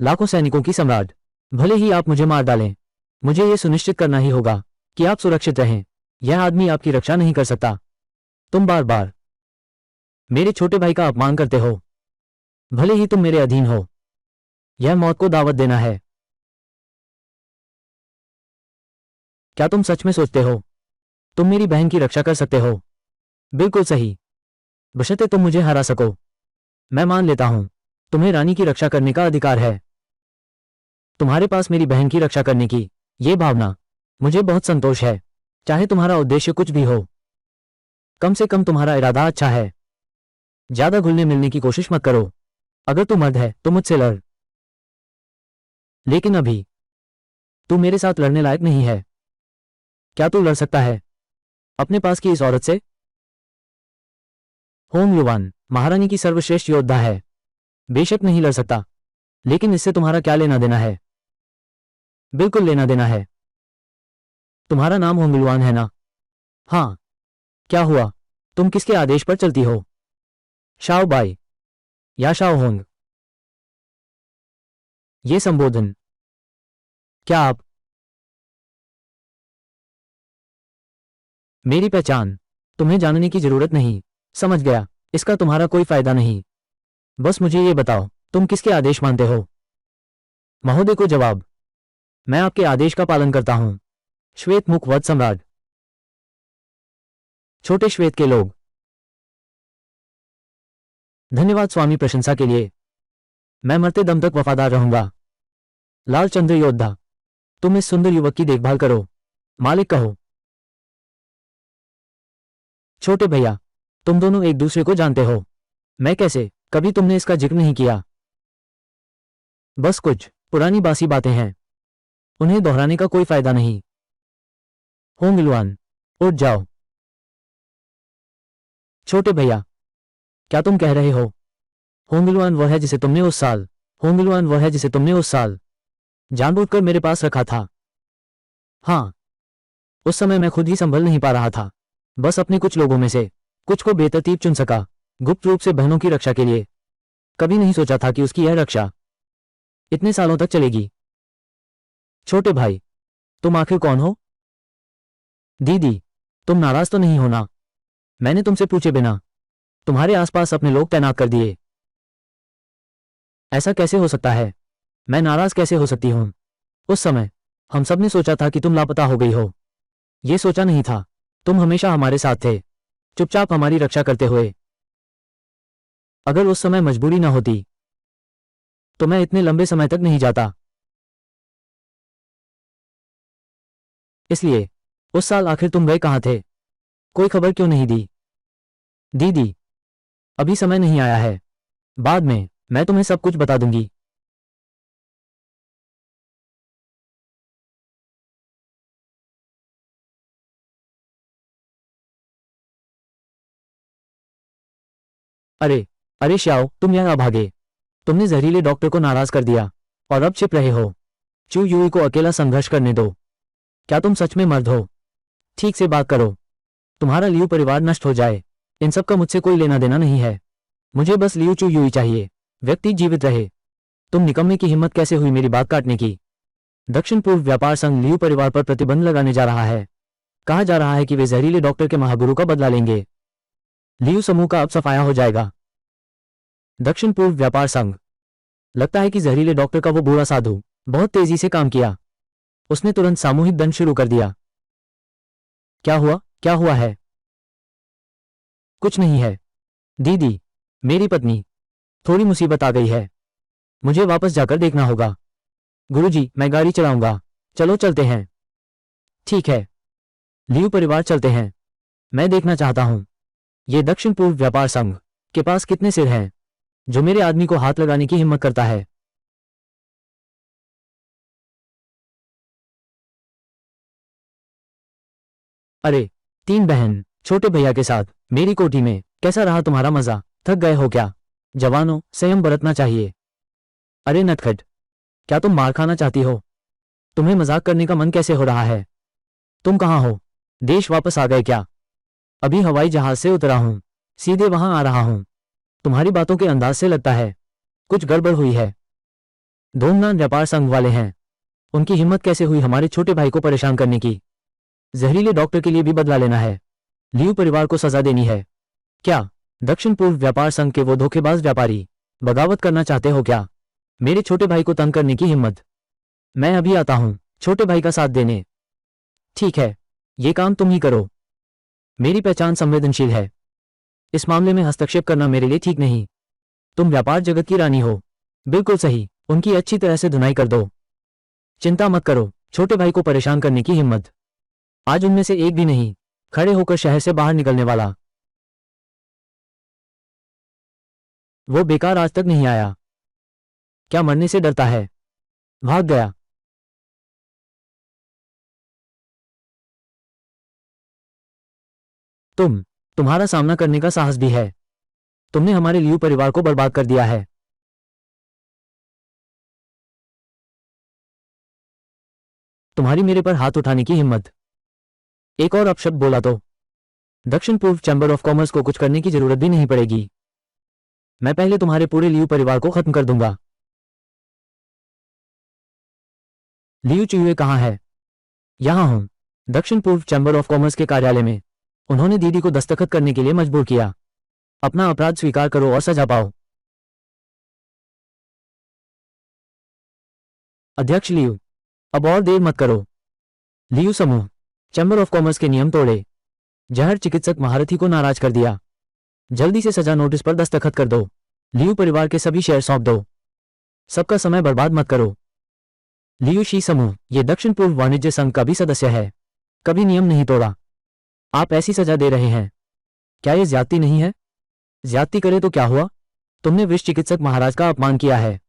लाखों सैनिकों की सम्राट। भले ही आप मुझे मार डालें, मुझे यह सुनिश्चित करना ही होगा कि आप सुरक्षित रहें। यह आदमी आपकी रक्षा नहीं कर सकता। तुम बार बार मेरे छोटे भाई का अपमान करते हो, भले ही तुम मेरे अधीन हो। यह मौत को दावत देना है। क्या तुम सच में सोचते हो तुम मेरी बहन की रक्षा कर सकते हो? बिल्कुल सही, बशर्ते तुम मुझे हरा सको। मैं मान लेता हूं तुम्हें रानी की रक्षा करने का अधिकार है। तुम्हारे पास मेरी बहन की रक्षा करने की ये भावना मुझे बहुत संतोष है। चाहे तुम्हारा उद्देश्य कुछ भी हो, कम से कम तुम्हारा इरादा अच्छा है। ज्यादा घुलने मिलने की कोशिश मत करो। अगर तू मर्द है तो मुझसे लड़, लेकिन अभी तू मेरे साथ लड़ने लायक नहीं है। क्या तू लड़ सकता है अपने पास की इस औरत से? होंग युवान महारानी की सर्वश्रेष्ठ योद्धा है। बेशक नहीं लड़ सकता, लेकिन इससे तुम्हारा क्या लेना देना है? बिल्कुल लेना देना है। तुम्हारा नाम होंगलुआन है ना? हाँ। क्या हुआ? तुम किसके आदेश पर चलती हो? शाओ बाई या शाओ होंग? ये संबोधन। क्या आप? मेरी पहचान तुम्हें जानने की जरूरत नहीं। समझ गया, इसका तुम्हारा कोई फायदा नहीं। बस मुझे ये बताओ, तुम किसके आदेश मानते हो? महोदय को जवाब। मैं आपके आदेश का पालन करता हूं। श्वेत मुख वध सम्राट। छोटे श्वेत के लोग। धन्यवाद स्वामी प्रशंसा के लिए। मैं मरते दम तक वफादार रहूंगा। लाल चंद्र योद्धा, तुम इस सुंदर युवक की देखभाल करो। मालिक कहो। छोटे भैया, तुम दोनों एक दूसरे को जानते हो? मैं कैसे? कभी तुमने इसका जिक्र नहीं किया। बस कुछ पुरानी बासी बातें हैं, उन्हें दोहराने का कोई फायदा नहीं। होंगलुआन, उठ जाओ। छोटे भैया, क्या तुम कह रहे हो? होंगलुआन वह है जिसे तुमने उस साल होंगलुआन वह है जिसे तुमने उस साल जानबूझकर मेरे पास रखा था। हाँ, उस समय मैं खुद ही संभल नहीं पा रहा था। बस अपने कुछ लोगों में से कुछ को बेतरतीब चुन सका, गुप्त रूप से बहनों की रक्षा के लिए। कभी नहीं सोचा था कि उसकी यह रक्षा इतने सालों तक चलेगी। छोटे भाई, तुम आखिर कौन हो? दीदी, तुम नाराज तो नहीं हो ना? मैंने तुमसे पूछे बिना तुम्हारे आसपास अपने लोग तैनात कर दिए। ऐसा कैसे हो सकता है? मैं नाराज कैसे हो सकती हूं? उस समय हम सब ने सोचा था कि तुम लापता हो गई हो। ये सोचा नहीं था, तुम हमेशा हमारे साथ थे, चुपचाप हमारी रक्षा करते हुए। अगर उस समय मजबूरी ना होती तो मैं इतने लंबे समय तक नहीं जाता। इसलिए उस साल आखिर तुम गए कहां थे? कोई खबर क्यों नहीं दी? दीदी, अभी समय नहीं आया है। बाद में मैं तुम्हें सब कुछ बता दूंगी। अरे अरे श्याओ, तुम यहाँ भागे। तुमने जहरीले डॉक्टर को नाराज कर दिया और अब छिप रहे हो। चू यूई को अकेला संघर्ष करने दो। क्या तुम सच में मर्द हो? ठीक से बात करो। तुम्हारा लियू परिवार नष्ट हो जाए, इन सब का मुझसे कोई लेना देना नहीं है। मुझे बस लियू चू यूई चाहिए, व्यक्ति जीवित रहे। तुम निकम्मे की हिम्मत कैसे हुई मेरी बात काटने की? दक्षिण पूर्व व्यापार संघ लियू परिवार पर प्रतिबंध लगाने जा रहा है। कहा जा रहा है कि वे जहरीले डॉक्टर के महागुरु का बदला लेंगे। लियू समूह का अब सफाया हो जाएगा। दक्षिण पूर्व व्यापार संघ। लगता है कि जहरीले डॉक्टर का वो बूढ़ा साधु बहुत तेजी से काम किया। उसने तुरंत सामूहिक दंड शुरू कर दिया। क्या हुआ? क्या हुआ है? कुछ नहीं है दीदी, मेरी पत्नी, थोड़ी मुसीबत आ गई है। मुझे वापस जाकर देखना होगा। गुरुजी, मैं गाड़ी चलाऊंगा। चलो चलते हैं। ठीक है, लियू परिवार चलते हैं। मैं देखना चाहता हूं ये दक्षिण पूर्व व्यापार संघ के पास कितने सिर हैं जो मेरे आदमी को हाथ लगाने की हिम्मत करता है। अरे, तीन बहन छोटे भैया के साथ मेरी कोठी में। कैसा रहा तुम्हारा मजा? थक गए हो क्या? जवानों, संयम बरतना चाहिए। अरे नटखट, क्या तुम मार खाना चाहती हो? तुम्हें मजाक करने का मन कैसे हो रहा है? तुम कहाँ हो? देश वापस आ गए क्या? अभी हवाई जहाज से उतरा हूं, सीधे वहां आ रहा हूं। तुम्हारी बातों के अंदाज से लगता है कुछ गड़बड़ हुई है। धूमनान व्यापार संघ वाले हैं, उनकी हिम्मत कैसे हुई हमारे छोटे भाई को परेशान करने की? जहरीले डॉक्टर के लिए भी बदला लेना है। लियू परिवार को सजा देनी है। क्या दक्षिण पूर्व व्यापार संघ के वो धोखेबाज व्यापारी बगावत करना चाहते हो क्या? मेरे छोटे भाई को तंग करने की हिम्मत? मैं अभी आता हूं छोटे भाई का साथ देने। ठीक है, ये काम तुम ही करो। मेरी पहचान संवेदनशील है, इस मामले में हस्तक्षेप करना मेरे लिए ठीक नहीं। तुम व्यापार जगत की रानी हो। बिल्कुल सही, उनकी अच्छी तरह से धुनाई कर दो। चिंता मत करो, छोटे भाई को परेशान करने की हिम्मत आज उनमें से एक भी नहीं खड़े होकर शहर से बाहर निकलने वाला। वो बेकार आज तक नहीं आया। क्या मरने से डरता है? भाग गया। तुम्हारा सामना करने का साहस भी है। तुमने हमारे लियू परिवार को बर्बाद कर दिया है। तुम्हारी मेरे पर हाथ उठाने की हिम्मत। एक और अपशब्द बोला तो दक्षिण पूर्व चैम्बर ऑफ कॉमर्स को कुछ करने की जरूरत भी नहीं पड़ेगी। मैं पहले तुम्हारे पूरे लियू परिवार को खत्म कर दूंगा। लियू चुयुए कहाँ है? यहां हूं, दक्षिण पूर्व चैम्बर ऑफ कॉमर्स के कार्यालय में। उन्होंने दीदी को दस्तखत करने के लिए मजबूर किया। अपना अपराध स्वीकार करो और सजा पाओ। अध्यक्ष लियू, अब और देर मत करो। लियू समूह चैम्बर ऑफ कॉमर्स के नियम तोड़े, जहर चिकित्सक महारथी को नाराज कर दिया। जल्दी से सजा नोटिस पर दस्तखत कर दो। लियू परिवार के सभी शेयर सौंप दो। सबका समय बर्बाद मत करो। लियू शी समूह ये दक्षिण पूर्व वाणिज्य संघ का भी सदस्य है, कभी नियम नहीं तोड़ा। आप ऐसी सजा दे रहे हैं, क्या यह ज्यादती नहीं है? ज्यादती करे तो क्या हुआ? तुमने विष चिकित्सक महाराज का अपमान किया है।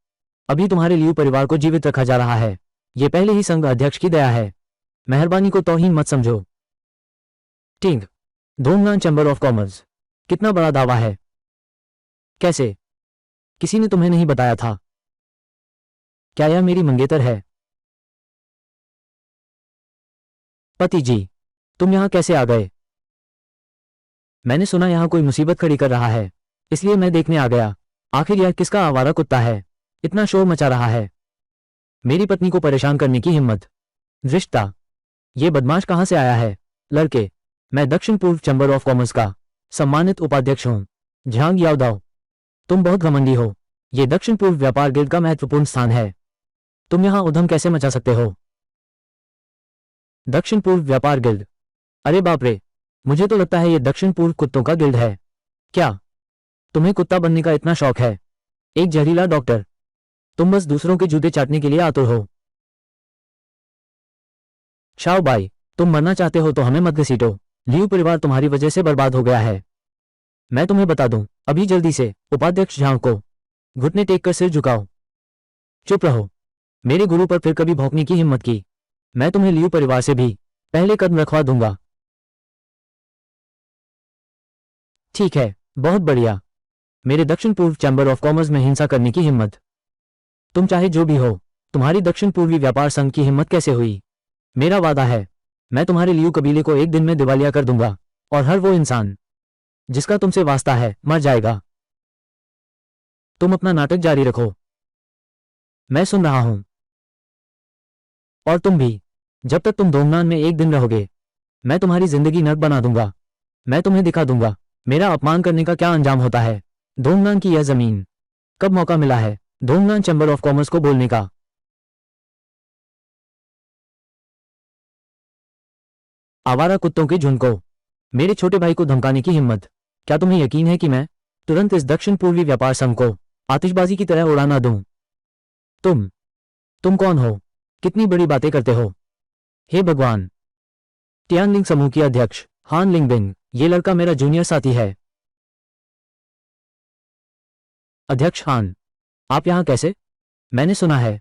अभी तुम्हारे लियू परिवार को जीवित रखा जा रहा है। ये पहले ही संघ अध्यक्ष की दया है। मेहरबानी को तौहीन मत समझो। टिंग धूमनान चैम्बर ऑफ कॉमर्स कितना बड़ा दावा है। कैसे? किसी ने तुम्हें नहीं बताया था? क्या यह मेरी मंगेतर है? पति जी, तुम यहां कैसे आ गए? मैंने सुना यहां कोई मुसीबत खड़ी कर रहा है, इसलिए मैं देखने आ गया। आखिर यह किसका आवारा कुत्ता है, इतना शोर मचा रहा है? मेरी पत्नी को परेशान करने की हिम्मत। रिश्ता ये बदमाश कहां से आया है? लड़के, मैं दक्षिण पूर्व चैम्बर ऑफ कॉमर्स का सम्मानित उपाध्यक्ष हूं, झांग यावदाओ। तुम बहुत घमंडी हो। ये दक्षिण पूर्व व्यापार गिल्ड का महत्वपूर्ण स्थान है। तुम यहां उधम कैसे मचा सकते हो? दक्षिण पूर्व व्यापार गिल्ड? अरे बाप रे, मुझे तो लगता है ये दक्षिण पूर्व कुत्तों का गिल्ड है। क्या तुम्हें कुत्ता बनने का इतना शौक है? एक जहरीला डॉक्टर, तुम बस दूसरों के जूते चाटने के लिए आतुर हो। शाओ बाई, तुम मरना चाहते हो तो हमें मत घसीटो। लियू परिवार तुम्हारी वजह से बर्बाद हो गया है। मैं तुम्हें बता दूं, अभी जल्दी से उपाध्यक्ष झांग को घुटने टेक कर सिर झुकाओ। चुप रहो। मेरे गुरु पर फिर कभी भौंकने की हिम्मत की, मैं तुम्हें लियू परिवार से भी पहले कदम रखवा दूंगा। ठीक है, बहुत बढ़िया। मेरे दक्षिण पूर्व चैम्बर ऑफ कॉमर्स में हिंसा करने की हिम्मत। तुम चाहे जो भी हो, तुम्हारी दक्षिण पूर्वी व्यापार संघ की हिम्मत कैसे हुई? मेरा वादा है, मैं तुम्हारे लियू कबीले को एक दिन में दिवालिया कर दूंगा, और हर वो इंसान जिसका तुमसे वास्ता है मर जाएगा। तुम अपना नाटक जारी रखो, मैं सुन रहा हूं। और तुम भी, जब तक तुम दोमनान में एक दिन रहोगे, मैं तुम्हारी जिंदगी नर्क बना दूंगा। मैं तुम्हें दिखा दूंगा मेरा अपमान करने का क्या अंजाम होता है। दोमनान की यह जमीन कब मौका मिला है दोमनान चैम्बर ऑफ कॉमर्स को बोलने का? आवारा कुत्तों के झुंड को मेरे छोटे भाई को धमकाने की हिम्मत। क्या तुम्हें यकीन है कि मैं तुरंत इस दक्षिण पूर्वी व्यापार संघ को आतिशबाजी की तरह उड़ा ना दूं? तुम कौन हो? कितनी बड़ी बातें करते हो? हे भगवान! टियांगलिंग समूह की अध्यक्ष हान लिंगबिंग, ये लड़का मेरा जूनियर साथी है। अध्यक्ष हान, आप यहां कैसे? मैंने सुना है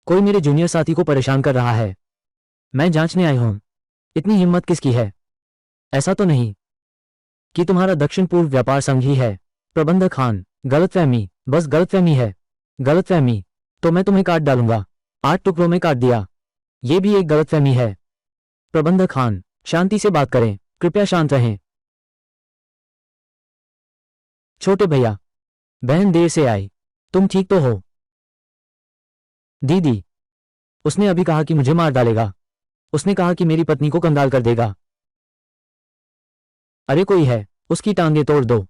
कोई मेरे जूनियर साथी को परेशान कर रहा है। मैं जांचने आई हूं। इतनी हिम्मत किसकी है? ऐसा तो नहीं कि तुम्हारा दक्षिण पूर्व व्यापार संघ ही है? प्रबंधक खान, गलतफहमी, बस गलतफहमी है। गलतफहमी तो मैं तुम्हें काट डालूंगा। 8 टुकड़ों में काट दिया। ये भी एक गलतफहमी है। प्रबंधक खान, शांति से बात करें, कृपया शांत रहें। छोटे भैया, बहन देर से आई, तुम ठीक तो हो? दीदी, उसने अभी कहा कि मुझे मार डालेगा। उसने कहा कि मेरी पत्नी को कंगाल कर देगा। अरे कोई है, उसकी टांगें तोड़ दो।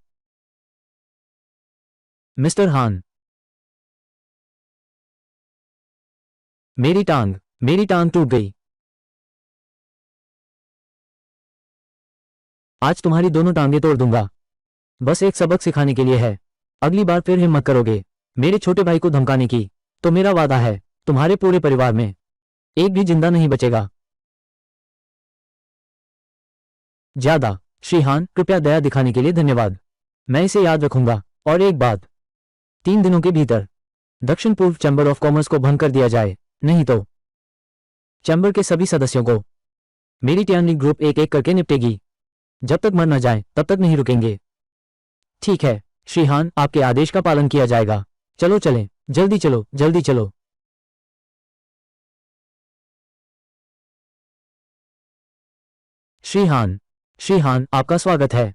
मिस्टर हान, मेरी टांग टूट गई। आज तुम्हारी दोनों टांगें तोड़ दूंगा। बस एक सबक सिखाने के लिए है। अगली बार फिर हिम्मत करोगे मेरे छोटे भाई को धमकाने की, तो मेरा वादा है तुम्हारे पूरे परिवार में एक भी जिंदा नहीं बचेगा। ज्यादा श्री हान, कृपया दया दिखाने के लिए धन्यवाद। मैं इसे याद रखूंगा। और एक बात, 3 दिनों के भीतर दक्षिण पूर्व चैम्बर ऑफ कॉमर्स को भंग कर दिया जाए, नहीं तो चैम्बर के सभी सदस्यों को मेरी टियानली ग्रुप एक एक करके निपटेगी। जब तक मर न जाए तब तक नहीं रुकेंगे। ठीक है श्री हान, आपके आदेश का पालन किया जाएगा। चलो चलें, जल्दी चलो, जल्दी चलो। श्री हान, आपका स्वागत है।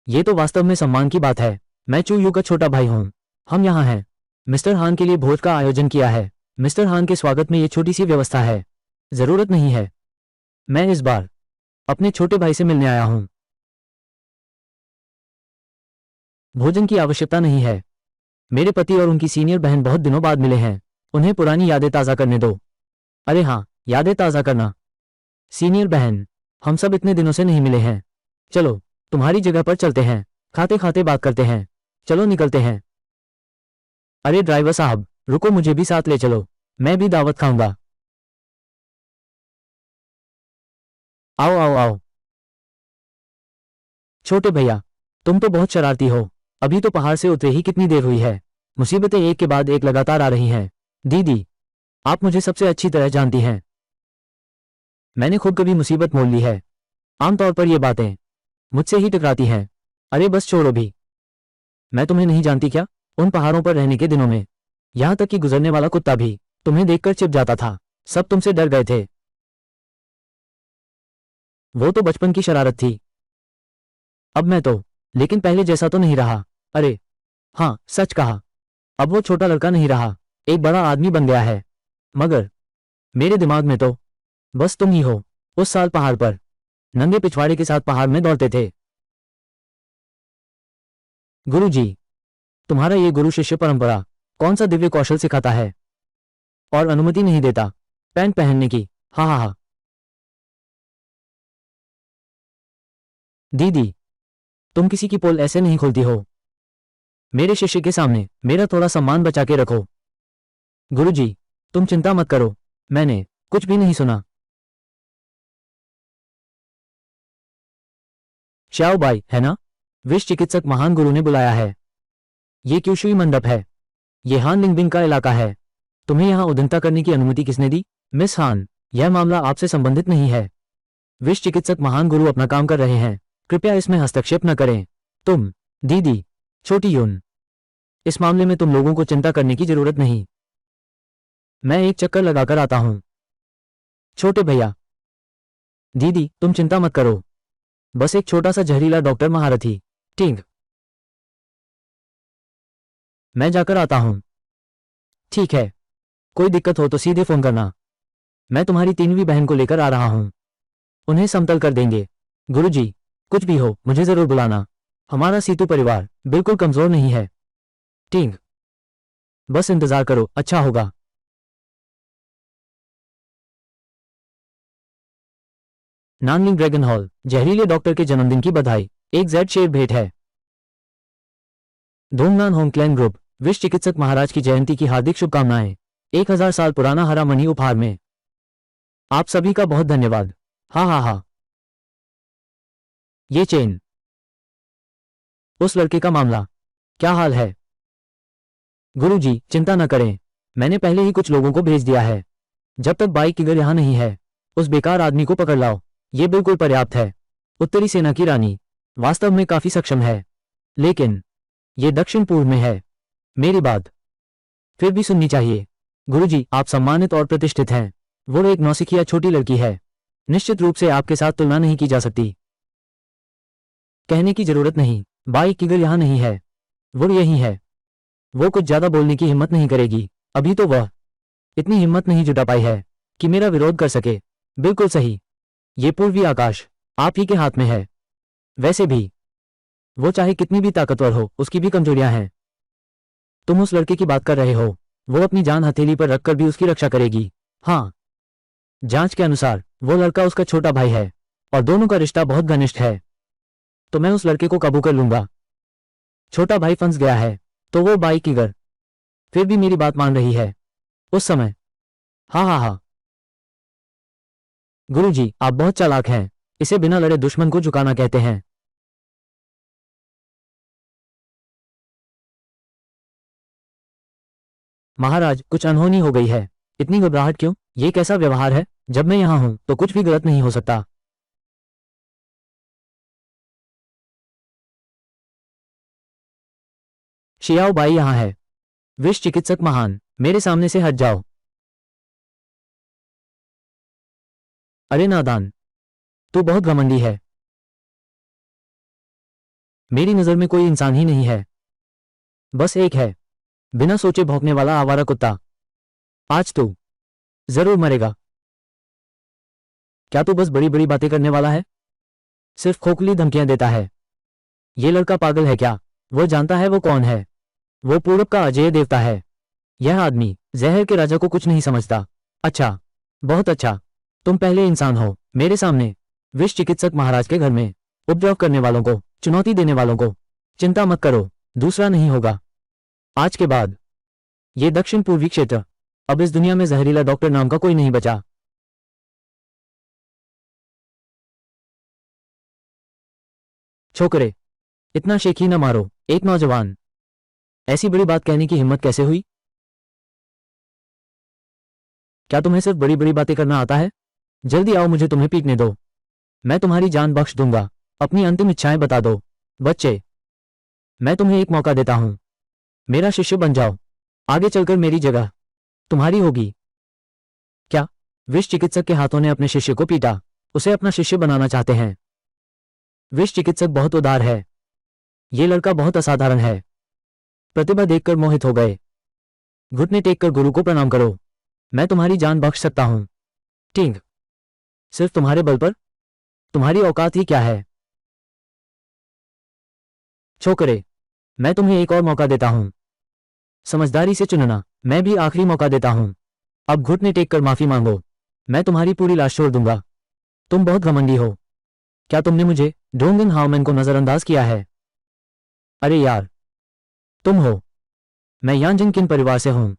ये तो वास्तव में सम्मान की बात है। मैं चू यू का छोटा भाई हूँ। हम यहाँ हैं। मिस्टर हान के लिए भोज का आयोजन किया है। मिस्टर हान के स्वागत में ये छोटी सी व्यवस्था है। जरूरत नहीं है। मैं इस बार अपने छोटे भाई से मिलने आया हूँ। भोजन की आवश्यकता नहीं है। मेरे पति और उनकी सीनियर बहन बहुत दिनों बाद मिले हैं। उन्हें पुरानी यादें ताज़ा करने दो। अरे हाँ, यादें ताज़ा करना। सीनियर बहन, हम सब इतने दिनों से नहीं मिले हैं। चलो तुम्हारी जगह पर चलते हैं, खाते खाते बात करते हैं। चलो निकलते हैं। अरे ड्राइवर साहब, रुको, मुझे भी साथ ले चलो। मैं भी दावत खाऊंगा। आओ आओ आओ। छोटे भैया, तुम तो बहुत शरारती हो। अभी तो पहाड़ से उतरे ही कितनी देर हुई है। मुसीबतें एक के बाद एक लगातार आ रही हैं। दीदी, आप मुझे सबसे अच्छी तरह जानती हैं। मैंने खुद कभी मुसीबत मोल ली है। आमतौर पर ये बातें मुझसे ही टकराती हैं। अरे बस छोड़ो भी। मैं तुम्हें नहीं जानती क्या? उन पहाड़ों पर रहने के दिनों में यहां तक कि गुजरने वाला कुत्ता भी तुम्हें देखकर चिढ़ जाता था। सब तुमसे डर गए थे। वो तो बचपन की शरारत थी। अब मैं तो, लेकिन पहले जैसा तो नहीं रहा। अरे हाँ, सच कहा। अब वो छोटा लड़का नहीं रहा, एक बड़ा आदमी बन गया है। मगर मेरे दिमाग में तो बस तुम ही हो। उस साल पहाड़ पर नंगे पिछवाड़े के साथ पहाड़ में दौड़ते थे। गुरुजी, तुम्हारा ये गुरु शिष्य परंपरा कौन सा दिव्य कौशल सिखाता है और अनुमति नहीं देता पैंट पहनने की? हाँ हाँ हाँ। दीदी, तुम किसी की पोल ऐसे नहीं खोलती हो। मेरे शिष्य के सामने मेरा थोड़ा सम्मान बचा के रखो। गुरुजी, तुम चिंता मत करो, मैंने कुछ भी नहीं सुना। श्याओ बाई, है ना? विश्व चिकित्सक महान गुरु ने बुलाया है। ये क्यूशुई मंडप है। ये हान लिंगबिंग का इलाका है। तुम्हें यहाँ उद्विग्नता करने की अनुमति किसने दी? मिस हान, यह मामला आपसे संबंधित नहीं है। विश्व चिकित्सक महान गुरु अपना काम कर रहे हैं। कृपया इसमें हस्तक्षेप न करें। तुम, दीदी, छोटी यून, इस मामले में तुम लोगों को चिंता करने की जरूरत नहीं। मैं एक चक्कर लगाकर आता हूं। छोटे भैया, दीदी, तुम चिंता मत करो। बस एक छोटा सा जहरीला डॉक्टर महारथी। ठीक, मैं जाकर आता हूं। ठीक है, कोई दिक्कत हो तो सीधे फोन करना। मैं तुम्हारी तीनवीं बहन को लेकर आ रहा हूं। उन्हें समतल कर देंगे। गुरुजी, कुछ भी हो मुझे जरूर बुलाना। हमारा सीतू परिवार बिल्कुल कमजोर नहीं है। ठीक, बस इंतजार करो, अच्छा होगा। नानलिंग ड्रैगन हॉल, जहरीले डॉक्टर के जन्मदिन की बधाई। एक जेड शेर भेंट है। धूमनान होंगक्लैन ग्रुप, विश्व चिकित्सक महाराज की जयंती की हार्दिक शुभकामनाएं। 1000 साल पुराना हरा मणि उपहार में। आप सभी का बहुत धन्यवाद। हाँ हाँ हाँ। ये चेन, उस लड़के का मामला, क्या हाल है? गुरुजी, चिंता न करें, मैंने पहले ही कुछ लोगों को भेज दिया है। जब तक बाई किगर यहां नहीं है, उस बेकार आदमी को पकड़ लाओ। ये बिल्कुल पर्याप्त है। उत्तरी सेना की रानी वास्तव में काफी सक्षम है, लेकिन ये दक्षिण पूर्व में है। मेरी बात फिर भी सुननी चाहिए। गुरुजी, आप सम्मानित और प्रतिष्ठित हैं। वो एक नौसिखिया छोटी लड़की है। निश्चित रूप से आपके साथ तुलना नहीं की जा सकती। कहने की जरूरत नहीं, बाई किगर यहां नहीं है। वो यही है। वो कुछ ज्यादा बोलने की हिम्मत नहीं करेगी। अभी तो वह इतनी हिम्मत नहीं जुटा पाई है कि मेरा विरोध कर सके। बिल्कुल सही। ये पूर्वी आकाश आप ही के हाथ में है। वैसे भी वो चाहे कितनी भी ताकतवर हो, उसकी भी कमजोरियां हैं। तुम उस लड़के की बात कर रहे हो। वो अपनी जान हथेली पर रखकर भी उसकी रक्षा करेगी। हाँ, जांच के अनुसार वो लड़का उसका छोटा भाई है और दोनों का रिश्ता बहुत घनिष्ठ है। तो मैं उस लड़के को काबू कर लूंगा। छोटा भाई फंस गया है तो वो बाई किगर फिर भी मेरी बात मान रही है। उस समय, हाँ हाँ हाँ। गुरुजी, आप बहुत चालाक हैं। इसे बिना लड़े दुश्मन को झुकाना कहते हैं। महाराज, कुछ अनहोनी हो गई है। इतनी घबराहट क्यों? ये कैसा व्यवहार है? जब मैं यहां हूं तो कुछ भी गलत नहीं हो सकता। शियाओ बाई यहां है। विश्व चिकित्सक महान, मेरे सामने से हट जाओ। अरे नादान, तू बहुत घमंडी है। मेरी नजर में कोई इंसान ही नहीं है, बस एक है, बिना सोचे भौंकने वाला आवारा कुत्ता। आज तू जरूर मरेगा। क्या तू बस बड़ी बड़ी बातें करने वाला है? सिर्फ खोखली धमकियां देता है। ये लड़का पागल है क्या? वो जानता है वो कौन है। वो पूरब का अजय देवता है। यह आदमी जहर के राजा को कुछ नहीं समझता। अच्छा, बहुत अच्छा। तुम पहले इंसान हो मेरे सामने, विष चिकित्सक महाराज के घर में उपद्रव करने वालों को, चुनौती देने वालों को। चिंता मत करो, दूसरा नहीं होगा। आज के बाद ये दक्षिण पूर्वी क्षेत्र, अब इस दुनिया में जहरीला डॉक्टर नाम का कोई नहीं बचा। छोकरे, इतना शेखी न मारो। एक नौजवान, ऐसी बड़ी बात कहने की हिम्मत कैसे हुई? क्या तुम्हें सिर्फ बड़ी बड़ी बातें करना आता है? जल्दी आओ, मुझे तुम्हें पीटने दो। मैं तुम्हारी जान बख्श दूंगा। अपनी अंतिम इच्छाएं बता दो। बच्चे, मैं तुम्हें एक मौका देता हूं, मेरा शिष्य बन जाओ। आगे चलकर मेरी जगह तुम्हारी होगी। क्या? विष चिकित्सक के हाथों ने अपने शिष्य को पीटा। उसे अपना शिष्य बनाना चाहते हैं। विष चिकित्सक बहुत उदार है। ये लड़का बहुत असाधारण है। प्रतिभा देखकर मोहित हो गए। घुटने टेक कर गुरु को प्रणाम करो। मैं तुम्हारी जान बख्श सकता हूं। ठीक, सिर्फ तुम्हारे बल पर? तुम्हारी औकात ही क्या है? छोकरे, मैं तुम्हें एक और मौका देता हूं, समझदारी से चुनना। मैं भी आखिरी मौका देता हूं। अब घुटने टेक कर माफी मांगो। मैं तुम्हारी पूरी लाश छोड़ दूंगा। तुम बहुत घमंडी हो। क्या तुमने मुझे, डोंगिन हाउमैन को नजरअंदाज किया है? अरे यार, तुम हो। मैं यानजिंग किन परिवार से हूं।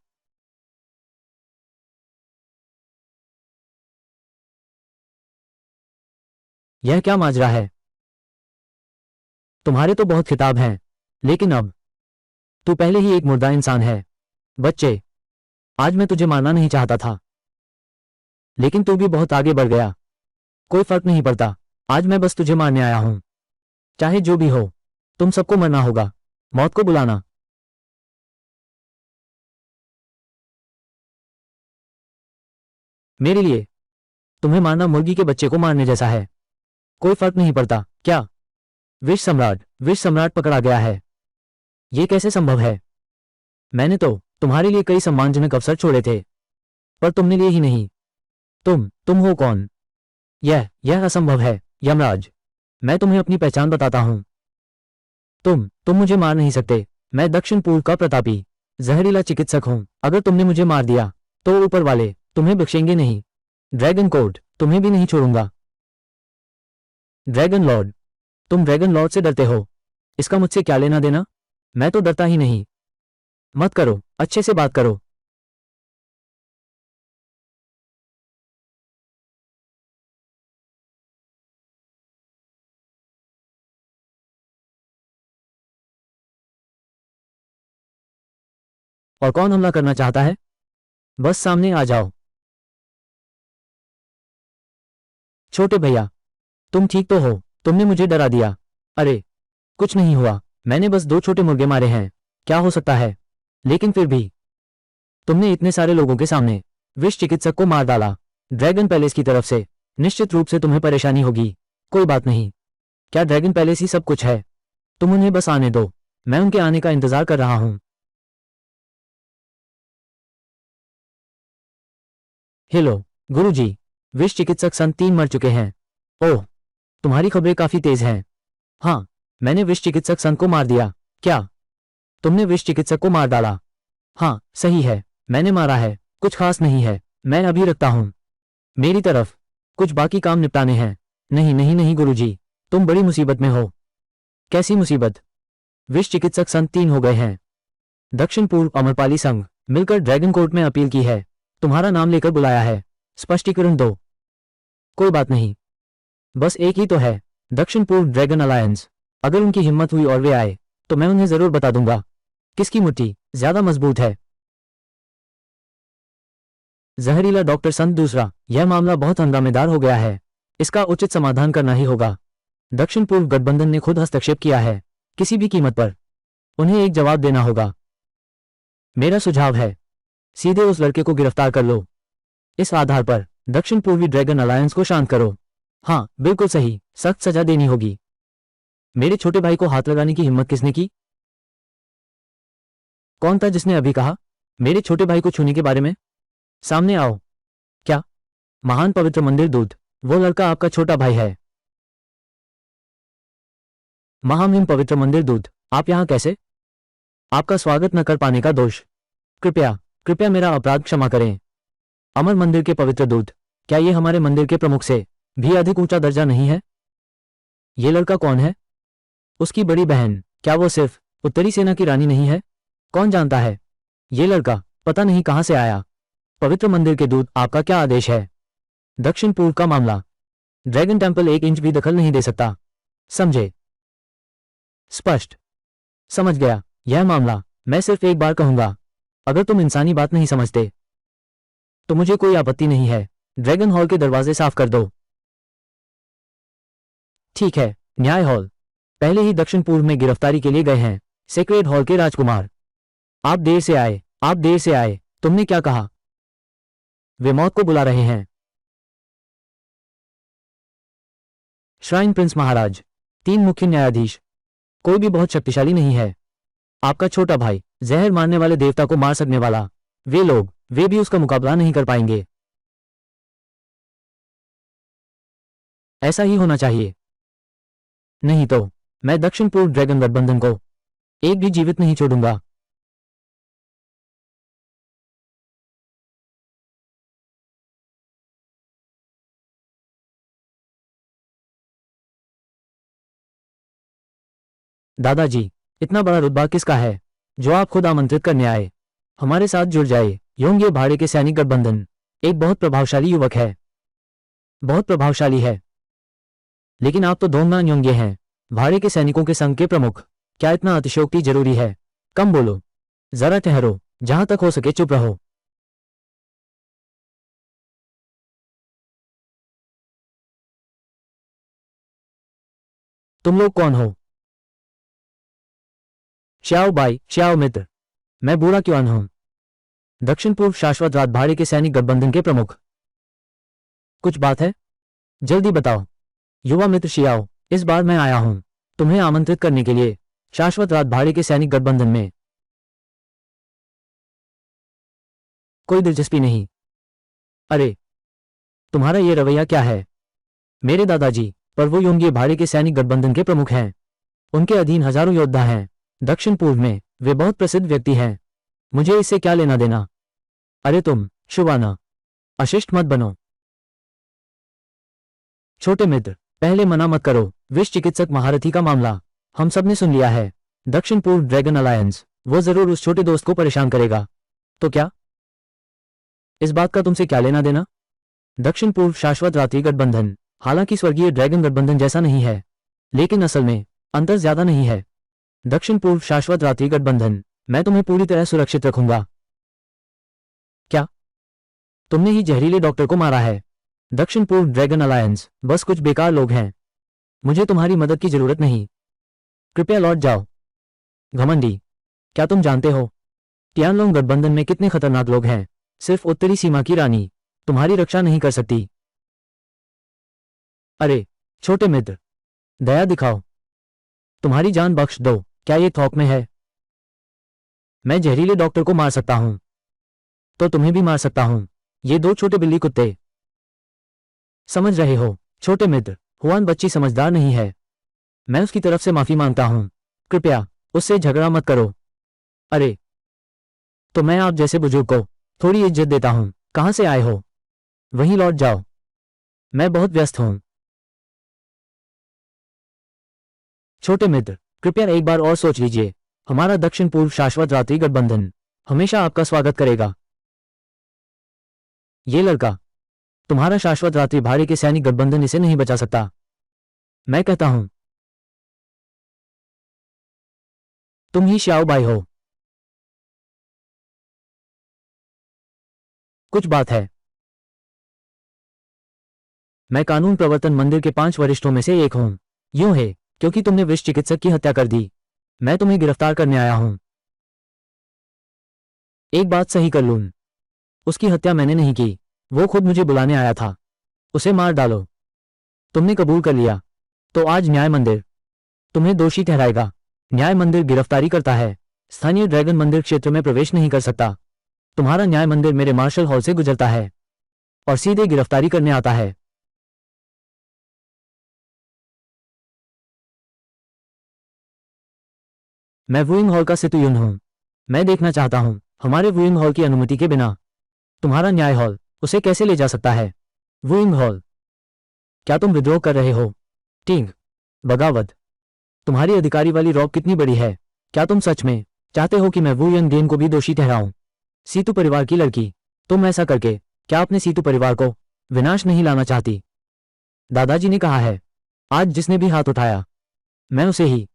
यह क्या माजरा है? तुम्हारे तो बहुत खिताब हैं, लेकिन अब तू पहले ही एक मुर्दा इंसान है। बच्चे, आज मैं तुझे मारना नहीं चाहता था, लेकिन तू भी बहुत आगे बढ़ गया। कोई फर्क नहीं पड़ता, आज मैं बस तुझे मारने आया हूं। चाहे जो भी हो, तुम सबको मरना होगा। मौत को बुलाना। मेरे लिए तुम्हें मारना मुर्गी के बच्चे को मारने जैसा है। कोई फर्क नहीं पड़ता। क्या? विष सम्राट पकड़ा गया है। ये कैसे संभव है? मैंने तो तुम्हारे लिए कई सम्मानजनक अवसर छोड़े थे, पर तुमने लिए ही नहीं। तुम हो कौन? यह असंभव है यमराज। मैं तुम्हें अपनी पहचान बताता हूं। तुम मुझे मार नहीं सकते। मैं दक्षिण पूर्व का प्रतापी जहरीला चिकित्सक हूं। अगर तुमने मुझे मार दिया तो ऊपर वाले तुम्हें बख्शेंगे नहीं। ड्रैगन कोर्ट तुम्हें भी नहीं छोड़ूंगा। ड्रैगन लॉर्ड, तुम ड्रैगन लॉर्ड से डरते हो। इसका मुझसे क्या लेना देना? मैं तो डरता ही नहीं। मत करो, अच्छे से बात करो। और कौन हमला करना चाहता है? बस सामने आ जाओ। छोटे भैया, तुम ठीक तो हो? तुमने मुझे डरा दिया। अरे, कुछ नहीं हुआ। मैंने बस 2 छोटे मुर्गे मारे हैं। क्या हो सकता है? लेकिन फिर भी तुमने इतने सारे लोगों के सामने विष चिकित्सक को मार डाला, ड्रैगन पैलेस की तरफ से। निश्चित रूप से तुम्हें परेशानी होगी। कोई बात नहीं। क्या ड्रैगन पैलेस ही सब कुछ है? तुम उन्हें बस आने दो। मैं उनके आने का इंतजार कर रहा हूं। हेलो गुरुजी, विष चिकित्सक सन 3 मर चुके हैं। ओह, तुम्हारी खबरें काफी तेज हैं। हाँ, मैंने विष चिकित्सक सन को मार दिया। क्या? तुमने विष चिकित्सक को मार डाला? हाँ, सही है, मैंने मारा है। कुछ खास नहीं है, मैं अभी रखता हूं। मेरी तरफ कुछ बाकी काम निपटाने हैं। नहीं नहीं नहीं गुरुजी, तुम बड़ी मुसीबत में हो। कैसी मुसीबत? विष चिकित्सक सन 3 हो गए हैं। दक्षिण पूर्व अमरपाली संघ मिलकर ड्रैगन कोर्ट में अपील की है। तुम्हारा नाम लेकर बुलाया है। स्पष्टीकरण दो। कोई बात नहीं, बस एक ही तो है, दक्षिण पूर्व ड्रैगन अलायंस। अगर उनकी हिम्मत हुई और वे आए तो मैं उन्हें जरूर बता दूंगा किसकी मुट्ठी ज्यादा मजबूत है। जहरीला डॉक्टर सन दूसरा, यह मामला बहुत हंगामेदार हो गया है। इसका उचित समाधान करना ही होगा। दक्षिण पूर्व गठबंधन ने खुद हस्तक्षेप किया है। किसी भी कीमत पर उन्हें एक जवाब देना होगा। मेरा सुझाव है, सीधे उस लड़के को गिरफ्तार कर लो। इस आधार पर दक्षिण पूर्वी ड्रैगन अलायंस को शांत करो। हाँ बिल्कुल सही, सख्त सजा देनी होगी। मेरे छोटे भाई को हाथ लगाने की हिम्मत किसने की? कौन था जिसने अभी कहा मेरे छोटे भाई को छूने के बारे में? सामने आओ। क्या? महान पवित्र मंदिर दूत, वो लड़का आपका छोटा भाई है। महामहिम पवित्र मंदिर दूत, आप यहाँ कैसे? आपका स्वागत न कर पाने का दोष। कृपया कृपया मेरा अपराध क्षमा करें। अमर मंदिर के पवित्र दूत, क्या ये हमारे मंदिर के प्रमुख से भी अधिक ऊंचा दर्जा नहीं है? ये लड़का कौन है? उसकी बड़ी बहन, क्या वो सिर्फ उत्तरी सेना की रानी नहीं है? कौन जानता है? ये लड़का पता नहीं कहां से आया। पवित्र मंदिर के दूत, आपका क्या आदेश है? दक्षिण पूर्व का मामला। ड्रैगन टेम्पल 1 इंच भी दखल नहीं दे सकता। समझे? स्पष्ट। समझ गया। यह मामला, मैं सिर्फ एक बार कहूंगा, अगर तुम इंसानी बात नहीं समझते तो मुझे कोई आपत्ति नहीं है। ड्रैगन हॉल के दरवाजे साफ कर दो। ठीक है, न्याय हॉल। पहले ही दक्षिण पूर्व में गिरफ्तारी के लिए गए हैं सेक्रेड हॉल के राजकुमार। आप देर से आए, आप देर से आए। तुमने क्या कहा? वे मौत को बुला रहे हैं। श्राइन प्रिंस महाराज, 3 मुख्य न्यायाधीश, कोई भी बहुत शक्तिशाली नहीं है। आपका छोटा भाई, जहर मारने वाले देवता को मार सकने वाला, वे लोग, वे भी उसका मुकाबला नहीं कर पाएंगे। ऐसा ही होना चाहिए। नहीं तो मैं दक्षिण पूर्व ड्रैगन गठबंधन को एक भी जीवित नहीं छोड़ूंगा। दादाजी, इतना बड़ा रुतबा किसका है जो आप खुद आमंत्रित करने आए? हमारे साथ जुड़ जाए। योंगे भाड़े के सैनिक गठबंधन एक बहुत प्रभावशाली युवक है। बहुत प्रभावशाली है। लेकिन आप तो दोंगनान योंगे हैं, भाड़े के सैनिकों के संघ के प्रमुख। क्या इतना अतिशयोक्ति जरूरी है? कम बोलो, जरा ठहरो, जहां तक हो सके चुप रहो। तुम लोग कौन हो? श्याओ बाई, श्याओ मित्र। मैं बूढ़ा क्यों हूं? दक्षिण पूर्व शाश्वत रात भाड़े के सैनिक गठबंधन के प्रमुख। कुछ बात है? जल्दी बताओ। युवा मित्र शियाओ, इस बार मैं आया हूं तुम्हें आमंत्रित करने के लिए शाश्वत रात भाड़े के सैनिक गठबंधन में। कोई दिलचस्पी नहीं। अरे, तुम्हारा ये रवैया क्या है? मेरे दादाजी, पर वो योंगे भाड़े के सैनिक गठबंधन के प्रमुख हैं। उनके अधीन हजारों योद्धा हैं दक्षिण पूर्व में, वे बहुत प्रसिद्ध व्यक्ति हैं। मुझे इससे क्या लेना देना? अरे तुम, शुभाना, अशिष्ट मत बनो। छोटे मित्र, पहले मना मत करो। विष चिकित्सक महारथी का मामला हम सब ने सुन लिया है। दक्षिण पूर्व ड्रैगन अलायंस, वो जरूर उस छोटे दोस्त को परेशान करेगा। तो क्या? इस बात का तुमसे क्या लेना देना? दक्षिण पूर्व शाश्वत रात्रि गठबंधन, हालांकि स्वर्गीय ड्रैगन गठबंधन जैसा नहीं है, लेकिन असल में अंतर ज्यादा नहीं है। दक्षिण पूर्व शाश्वत रात्रि गठबंधन, मैं तुम्हें पूरी तरह सुरक्षित रखूंगा। क्या? तुमने ही जहरीले डॉक्टर को मारा है। दक्षिण पूर्व ड्रैगन अलायंस बस कुछ बेकार लोग हैं। मुझे तुम्हारी मदद की जरूरत नहीं। कृपया लौट जाओ। घमंडी, क्या तुम जानते हो टियानलोंग गठबंधन में कितने खतरनाक लोग हैं? सिर्फ उत्तरी सीमा की रानी तुम्हारी रक्षा नहीं कर सकती। अरे छोटे मित्र, दया दिखाओ, तुम्हारी जान बख्श दो। क्या ये थौक में है? मैं जहरीले डॉक्टर को मार सकता हूं तो तुम्हें भी मार सकता हूं। ये 2 छोटे बिल्ली कुत्ते। समझ रहे हो छोटे मित्र, हुआन बच्ची समझदार नहीं है। मैं उसकी तरफ से माफी मांगता हूं। कृपया उससे झगड़ा मत करो। अरे, तो मैं आप जैसे बुजुर्ग को थोड़ी इज्जत देता हूं। कहां से आए हो? वहीं लौट जाओ। मैं बहुत व्यस्त हूं। छोटे मित्र, कृपया एक बार और सोच लीजिए। हमारा दक्षिण पूर्व शाश्वत रात्रि गठबंधन हमेशा आपका स्वागत करेगा। ये लड़का, तुम्हारा शाश्वत रात्रि भाड़े के सैनिक गठबंधन इसे नहीं बचा सकता। मैं कहता हूं, तुम ही श्याओ बाई हो। कुछ बात है। मैं कानून प्रवर्तन मंदिर के 5 वरिष्ठों में से एक हूं। यूं है क्योंकि तुमने विष चिकित्सक की हत्या कर दी, मैं तुम्हें गिरफ्तार करने आया हूं। एक बात सही कर लूं, उसकी हत्या मैंने नहीं की, वो खुद मुझे बुलाने आया था। उसे मार डालो। तुमने कबूल कर लिया, तो आज न्याय मंदिर तुम्हें दोषी ठहराएगा। न्याय मंदिर गिरफ्तारी करता है, स्थानीय ड्रैगन मंदिर क्षेत्र में प्रवेश नहीं कर सकता। तुम्हारा न्याय मंदिर मेरे मार्शल हॉल से गुजरता है और सीधे गिरफ्तारी करने आता है। मैं वुइंग हॉल का सितुयुन हूं। मैं देखना चाहता हूं, हमारे वुइंग हॉल की अनुमति के बिना तुम्हारा न्याय हॉल उसे कैसे ले जा सकता है। वुइंग हॉल, क्या तुम विद्रोह कर रहे हो? टिंग, बगावत, तुम्हारी अधिकारी वाली रॉब कितनी बड़ी है। क्या तुम सच में चाहते हो कि मैं वू यंग गेन को भी दोषी ठहराऊं? सीतू परिवार की लड़की, तुम ऐसा करके क्या अपने सीतू परिवार को विनाश नहीं लाना चाहती? दादाजी ने कहा है, आज जिसने भी हाथ उठाया मैं उसे ही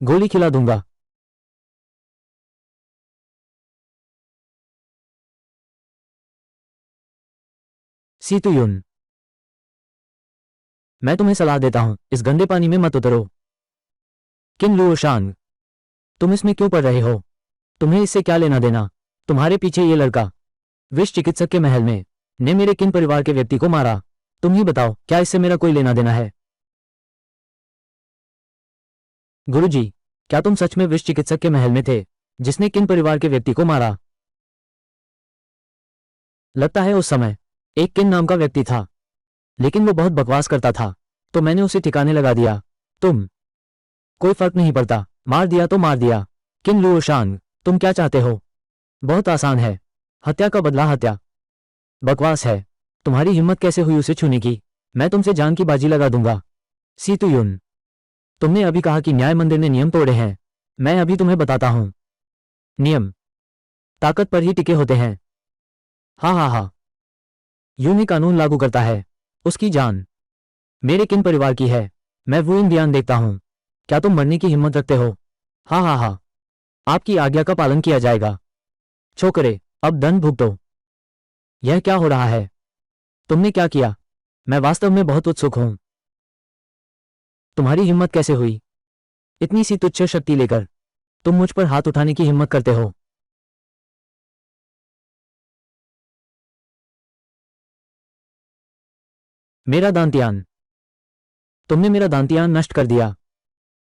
गोली खिला दूंगा। सीतुयुन, मैं तुम्हें सलाह देता हूं, इस गंदे पानी में मत उतरो। किन लुओशांग, तुम इसमें क्यों पड़ रहे हो? तुम्हें इससे क्या लेना देना? तुम्हारे पीछे ये लड़का विष चिकित्सक के महल में ने मेरे किन परिवार के व्यक्ति को मारा। तुम ही बताओ, क्या इससे मेरा कोई लेना देना है? गुरुजी, क्या तुम सच में विष चिकित्सक के महल में थे जिसने किन परिवार के व्यक्ति को मारा? लगता है उस समय एक किन नाम का व्यक्ति था, लेकिन वो बहुत बकवास करता था, तो मैंने उसे ठिकाने लगा दिया। तुम, कोई फर्क नहीं पड़ता, मार दिया तो मार दिया। किन लुओशांग, तुम क्या चाहते हो? बहुत आसान है, हत्या का बदला हत्या। बकवास है, तुम्हारी हिम्मत कैसे हुई उसे छूने की? मैं तुमसे जान की बाजी लगा दूंगा। सीतुयुन, तुमने अभी कहा कि न्याय मंदिर ने नियम तोड़े हैं। मैं अभी तुम्हें बताता हूं, नियम ताकत पर ही टिके होते हैं। हाँ हाँ हाँ, यूं ही कानून लागू करता है। उसकी जान मेरे किन परिवार की है। मैं वुइंग ध्यान देखता हूं। क्या तुम मरने की हिम्मत रखते हो? हाँ हाँ हाँ, आपकी आज्ञा का पालन किया जाएगा। छोकरे, अब दंड भुगतो। यह क्या हो रहा है? तुमने क्या किया? मैं वास्तव में बहुत उत्सुक हूं। तुम्हारी हिम्मत कैसे हुई? इतनी सी तुच्छ शक्ति लेकर तुम मुझ पर हाथ उठाने की हिम्मत करते हो? मेरा दांतियान, तुमने मेरा दांतियान नष्ट कर दिया।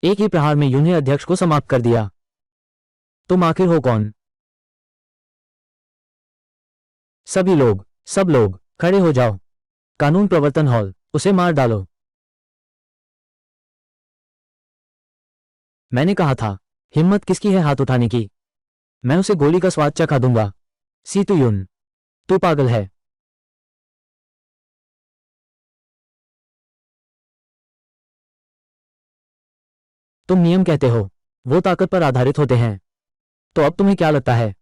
एक ही प्रहार में यूनियन अध्यक्ष को समाप्त कर दिया। तुम आखिर हो कौन? सभी लोग, सब लोग खड़े हो जाओ। कानून प्रवर्तन हॉल, उसे मार डालो। मैंने कहा था, हिम्मत किसकी है हाथ उठाने की? मैं उसे गोली का स्वाद चखा दूंगा। सीतुयुन, तू पागल है। तुम नियम कहते हो, वो ताकत पर आधारित होते हैं। तो अब तुम्हें क्या लगता है,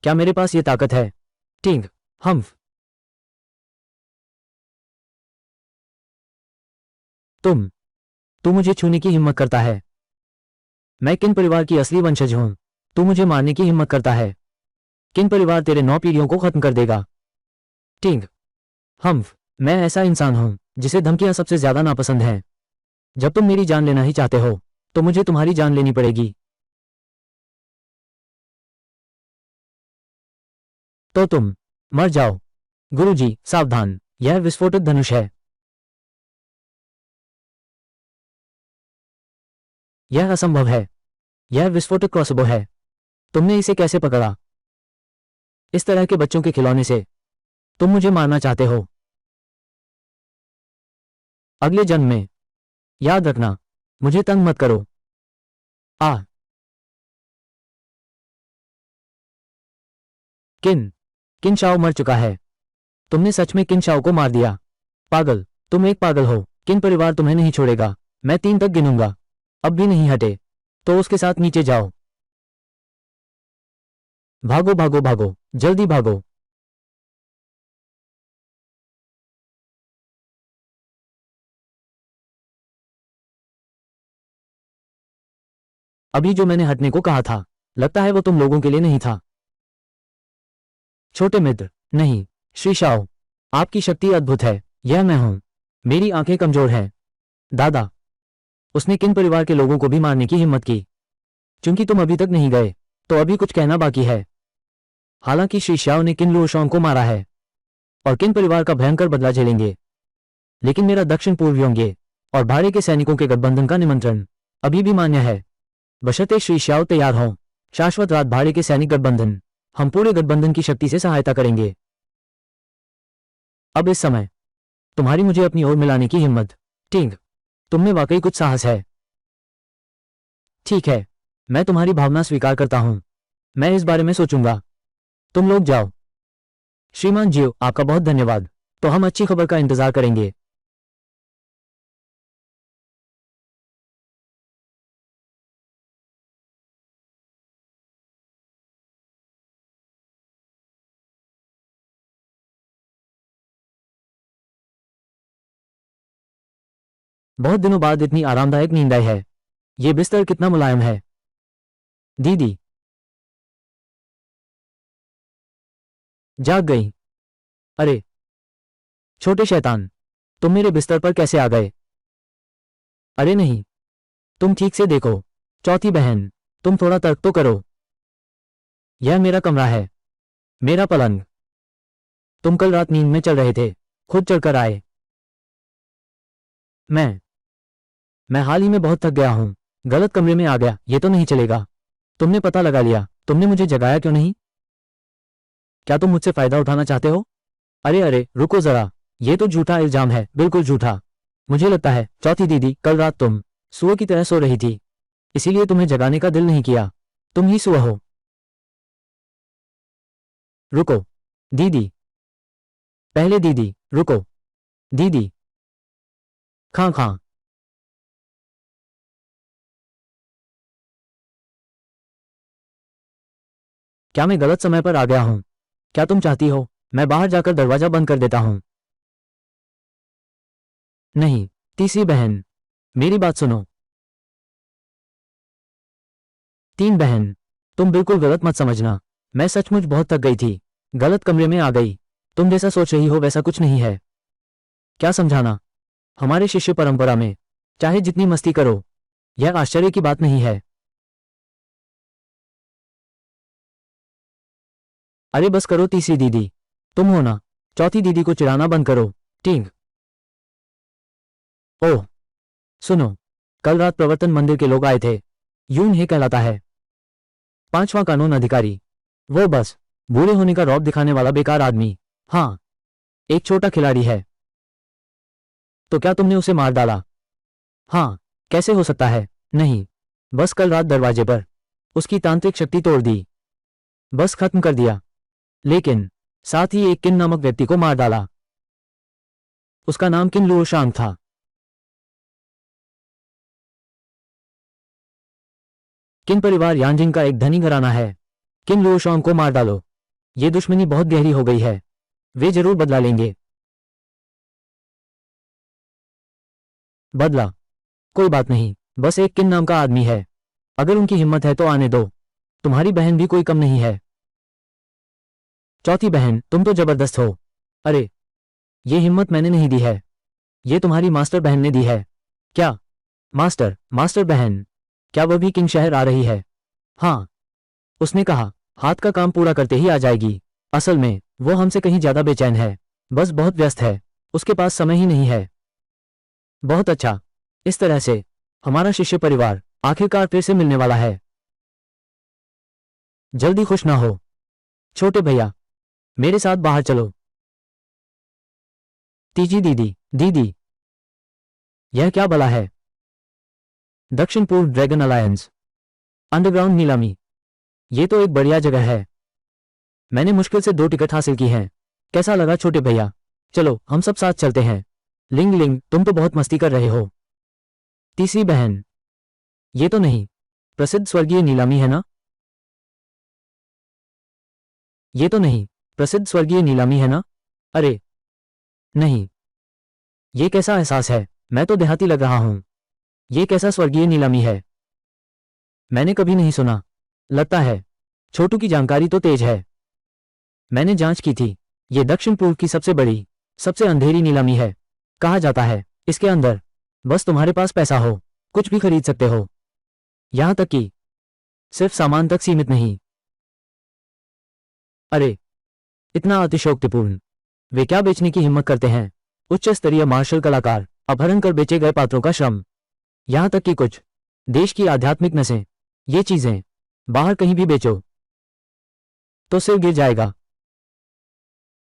क्या मेरे पास ये ताकत है? टिंग, हम्फ, तुम, तू मुझे छूने की हिम्मत करता है। मैं किन परिवार की असली वंशज हूं? तू मुझे मारने की हिम्मत करता है। किन परिवार तेरे 9 पीढ़ियों को खत्म कर देगा। टिंग, हम्फ, मैं ऐसा इंसान हूं जिसे धमकियां सबसे ज्यादा नापसंद हैं। जब तुम मेरी जान लेना ही चाहते हो तो मुझे तुम्हारी जान लेनी पड़ेगी। तो तुम मर जाओ। गुरुजी, सावधान, यह विस्फोटक धनुष है। यह असंभव है। यह विस्फोटक क्रॉसबो है। तुमने इसे कैसे पकड़ा? इस तरह के बच्चों के खिलौने से तुम मुझे मारना चाहते हो? अगले जन्म में, याद रखना, मुझे तंग मत करो। आ, किन, किन शाओ मर चुका है। तुमने सच में किन शाओ को मार दिया। पागल, तुम एक पागल हो। किन परिवार तुम्हें नहीं छोड़ेगा। मैं 3 तक गिनूंगा, अब भी नहीं हटे तो उसके साथ नीचे जाओ। भागो भागो भागो, जल्दी भागो। अभी जो मैंने हटने को कहा था, लगता है वो तुम लोगों के लिए नहीं था। छोटे मित्र, नहीं, श्री शाओ, आपकी शक्ति अद्भुत है। यह मैं हूं, मेरी आंखें कमजोर हैं। दादा, उसने किन परिवार के लोगों को भी मारने की हिम्मत की। चूंकि तुम अभी तक नहीं गए तो अभी कुछ कहना बाकी है। हालांकि श्री शाओ ने किन लुओशांग को मारा है और किन परिवार का भयंकर बदला झेलेंगे। लेकिन मेरा दक्षिण पूर्वियों और भाड़े के सैनिकों के गठबंधन का निमंत्रण अभी भी मान्य है, बशर्ते श्री श्याओ तैयार हों। शाश्वत रात भाड़े के सैनिक गठबंधन, हम पूरे गठबंधन की शक्ति से सहायता करेंगे। अब इस समय तुम्हारी मुझे अपनी ओर मिलाने की हिम्मत, टिंग, तुम में वाकई कुछ साहस है। ठीक है, मैं तुम्हारी भावना स्वीकार करता हूं, मैं इस बारे में सोचूंगा। तुम लोग जाओ। श्रीमान जियो, आपका बहुत धन्यवाद। तो हम अच्छी खबर का इंतजार करेंगे। बहुत दिनों बाद इतनी आरामदायक नींद आई है। ये बिस्तर कितना मुलायम है। दीदी जाग गई। अरे छोटे शैतान, तुम मेरे बिस्तर पर कैसे आ गए? अरे नहीं, तुम ठीक से देखो। चौथी बहन, तुम थोड़ा तर्क तो करो। यह मेरा कमरा है, मेरा पलंग। तुम कल रात नींद में चल रहे थे, खुद चढ़कर आए। मैं हाल ही में बहुत थक गया हूं, गलत कमरे में आ गया। ये तो नहीं चलेगा। तुमने पता लगा लिया, तुमने मुझे जगाया क्यों नहीं? क्या तुम मुझसे फायदा उठाना चाहते हो? अरे अरे रुको जरा, ये तो झूठा इल्जाम है, बिल्कुल झूठा। मुझे लगता है चौथी दीदी, कल रात तुम सुअर की तरह सो रही थी, इसीलिए तुम्हें जगाने का दिल नहीं किया। तुम ही सुअर हो। रुको दीदी, पहले दीदी, रुको दीदी। खां खां। क्या मैं गलत समय पर आ गया हूं? क्या तुम चाहती हो मैं बाहर जाकर दरवाजा बंद कर देता हूं? नहीं, तीसरी बहन, मेरी बात सुनो। तीन बहन, तुम बिल्कुल गलत मत समझना। मैं सचमुच बहुत थक गई थी, गलत कमरे में आ गई। तुम जैसा सोच रही हो वैसा कुछ नहीं है। क्या समझाना? हमारे शिष्य परंपरा में चाहे जितनी मस्ती करो, यह आश्चर्य की बात नहीं है। अरे बस करो तीसरी दीदी, तुम हो ना। चौथी दीदी को चिढ़ाना बंद करो। टिंग। ओह सुनो, कल रात प्रवर्तन मंदिर के लोग आए थे। यूं ही कहलाता है। पांचवां कानून अधिकारी, वो बस बूढ़े होने का रौब दिखाने वाला बेकार आदमी। हाँ, एक छोटा खिलाड़ी है। तो क्या तुमने उसे मार डाला? हाँ, कैसे हो सकता है? नहीं, बस कल रात दरवाजे पर उसकी तांत्रिक शक्ति तोड़ दी, बस खत्म कर दिया। लेकिन साथ ही एक किन नामक व्यक्ति को मार डाला। उसका नाम किन लुओशांग था। किन परिवार यांजिंग का एक धनी घराना है। किन लुओशांग को मार डालो। ये दुश्मनी बहुत गहरी हो गई है, वे जरूर बदला लेंगे। बदला? कोई बात नहीं, बस एक किन नाम का आदमी है। अगर उनकी हिम्मत है तो आने दो। तुम्हारी बहन भी कोई कम नहीं है। चौथी बहन, तुम तो जबरदस्त हो। अरे, ये हिम्मत मैंने नहीं दी है, ये तुम्हारी मास्टर बहन ने दी है। क्या? मास्टर बहन? क्या वह भी किंग शहर आ रही है? हाँ, उसने कहा हाथ का काम पूरा करते ही आ जाएगी। असल में वो हमसे कहीं ज्यादा बेचैन है, बस बहुत व्यस्त है, उसके पास समय ही नहीं है। बहुत अच्छा, इस तरह से हमारा शिष्य परिवार आखिरकार फिर से मिलने वाला है। जल्दी खुश ना हो। छोटे भैया, मेरे साथ बाहर चलो। तीजी दीदी, दीदी, यह क्या भला है? दक्षिण पूर्व ड्रैगन अलायंस अंडरग्राउंड नीलामी। ये तो एक बढ़िया जगह है। मैंने मुश्किल से 2 टिकट हासिल की हैं। कैसा लगा छोटे भैया? चलो हम सब साथ चलते हैं। लिंग लिंग, तुम तो बहुत मस्ती कर रहे हो। तीसरी बहन, ये तो नहीं प्रसिद्ध स्वर्गीय नीलामी है ना? ये तो नहीं प्रसिद्ध स्वर्गीय नीलामी है ना? अरे नहीं, ये कैसा एहसास है? मैं तो देहाती लग रहा हूं। ये कैसा स्वर्गीय नीलामी है? मैंने कभी नहीं सुना। लगता है छोटू की जानकारी तो तेज है। मैंने जांच की थी, ये दक्षिण पूर्व की सबसे बड़ी, सबसे अंधेरी नीलामी है। कहा जाता है इसके अंदर बस तुम्हारे पास पैसा हो, कुछ भी खरीद सकते हो। यहां तक कि सिर्फ सामान तक सीमित नहीं। अरे, इतना अतिशयोक्तिपूर्ण। वे क्या बेचने की हिम्मत करते हैं? उच्च स्तरीय मार्शल कलाकार, अपहरण कर बेचे गए पात्रों का श्रम, यहां तक कि कुछ देश की आध्यात्मिक नसें, ये चीजें बाहर कहीं भी बेचो तो सिर गिर जाएगा।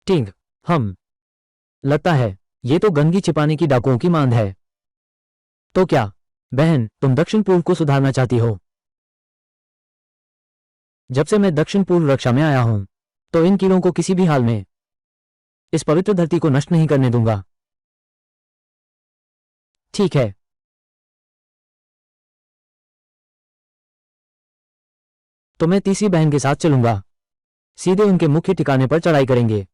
ठीक, हम लगता है ये तो गंदगी छिपाने की डाकुओं की मांद है। तो क्या बहन, तुम दक्षिण पूर्व को सुधारना चाहती हो? जब से मैं दक्षिण पूर्व रक्षा में आया हूं तो इन कीड़ों को किसी भी हाल में इस पवित्र धरती को नष्ट नहीं करने दूंगा। ठीक है, तो मैं तीसरी बहन के साथ चलूंगा, सीधे उनके मुख्य ठिकाने पर चढ़ाई करेंगे।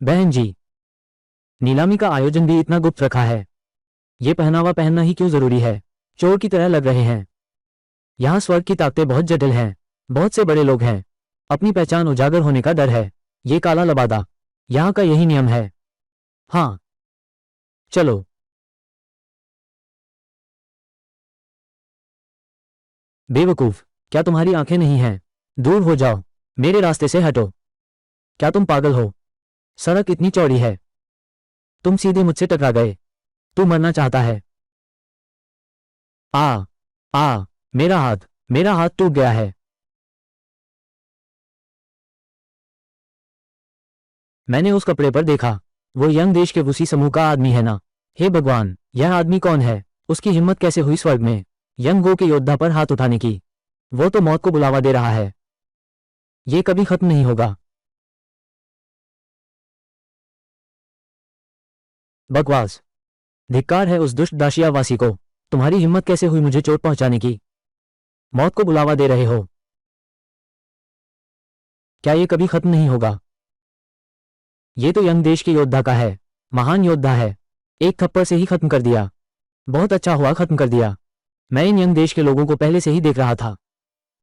बहन जी, नीलामी का आयोजन भी इतना गुप्त रखा है, ये पहनावा पहनना ही क्यों जरूरी है? चोर की तरह लग रहे हैं। यहां स्वर्ग की ताकतें बहुत जटिल हैं, बहुत से बड़े लोग हैं, अपनी पहचान उजागर होने का डर है। ये काला लबादा, यहां का यही नियम है। हाँ, चलो। बेवकूफ, क्या तुम्हारी आंखें नहीं हैं? दूर हो जाओ, मेरे रास्ते से हटो। क्या तुम पागल हो? सड़क इतनी चौड़ी है, तुम सीधे मुझसे टकरा गए। तू मरना चाहता है? आ आ मेरा हाथ टूट गया है। मैंने उस कपड़े पर देखा, वो यंग देश के उसी समूह का आदमी है ना? हे भगवान, यह आदमी कौन है? उसकी हिम्मत कैसे हुई स्वर्ग में यंग गो के योद्धा पर हाथ उठाने की? वो तो मौत को बुलावा दे रहा है। ये कभी खत्म नहीं होगा। बकवास, धिक्कार है उस दुष्ट दाशियावासी को। तुम्हारी हिम्मत कैसे हुई मुझे चोट पहुंचाने की? मौत को बुलावा दे रहे हो? क्या ये कभी खत्म नहीं होगा? ये तो यंग देश के योद्धा का है, महान योद्धा है। एक थप्पड़ से ही खत्म कर दिया। बहुत अच्छा हुआ खत्म कर दिया। मैं इन यंग देश के लोगों को पहले से ही देख रहा था।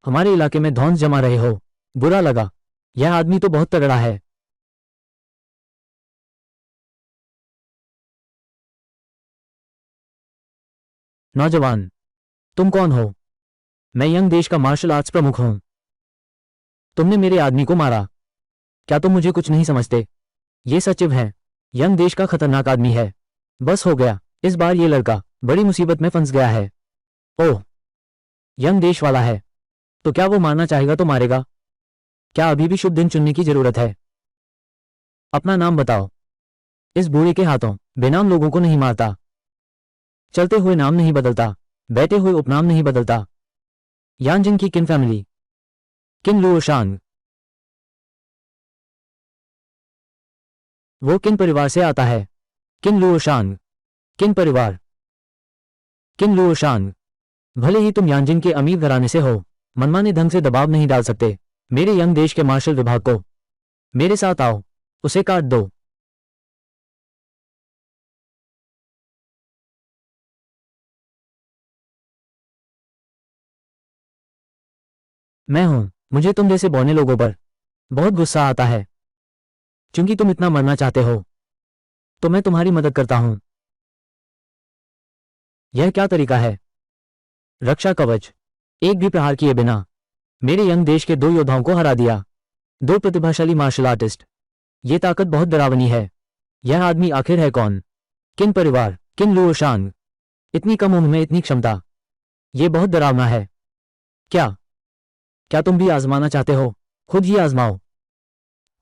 हमारे इलाके में धौंस जमा रहे हो, बुरा लगा। यह आदमी तो बहुत तगड़ा है। नौजवान, तुम कौन हो? मैं यंग देश का मार्शल आर्ट्स प्रमुख हूं। तुमने मेरे आदमी को मारा। क्या तुम मुझे कुछ नहीं समझते? ये सचिव है, यंग देश का खतरनाक आदमी है। बस हो गया, इस बार ये लड़का बड़ी मुसीबत में फंस गया है। ओह, यंग देश वाला है, तो क्या वो मारना चाहेगा तो मारेगा? क्या अभी भी शुभ दिन चुनने की जरूरत है? अपना नाम बताओ। इस बूढ़े के हाथों बेनाम लोगों को नहीं मारता। चलते हुए नाम नहीं बदलता, बैठे हुए उपनाम नहीं बदलता। यानजिन की किन फैमिली? किन लुओशांग? वो किन परिवार से आता है? किन लुओशांग? किन परिवार? किन लुओशांग? भले ही तुम यानजिन के अमीर घराने से हो, मनमाने ढंग से दबाव नहीं डाल सकते मेरे यंग देश के मार्शल विभाग को। मेरे साथ आओ, उसे काट दो। मैं हूं, मुझे तुम जैसे बौने लोगों पर बहुत गुस्सा आता है। क्योंकि तुम इतना मरना चाहते हो, तो मैं तुम्हारी मदद करता हूं। यह क्या तरीका है? रक्षा कवच, एक भी प्रहार किए बिना मेरे यंग देश के दो योद्धाओं को हरा दिया। दो प्रतिभाशाली मार्शल आर्टिस्ट। ये ताकत बहुत डरावनी है। यह आदमी आखिर है कौन? किन परिवार? किन लुओशांग? इतनी कम उम्र में इतनी क्षमता, ये बहुत डरावना है। क्या क्या तुम भी आजमाना चाहते हो? खुद ही आजमाओ।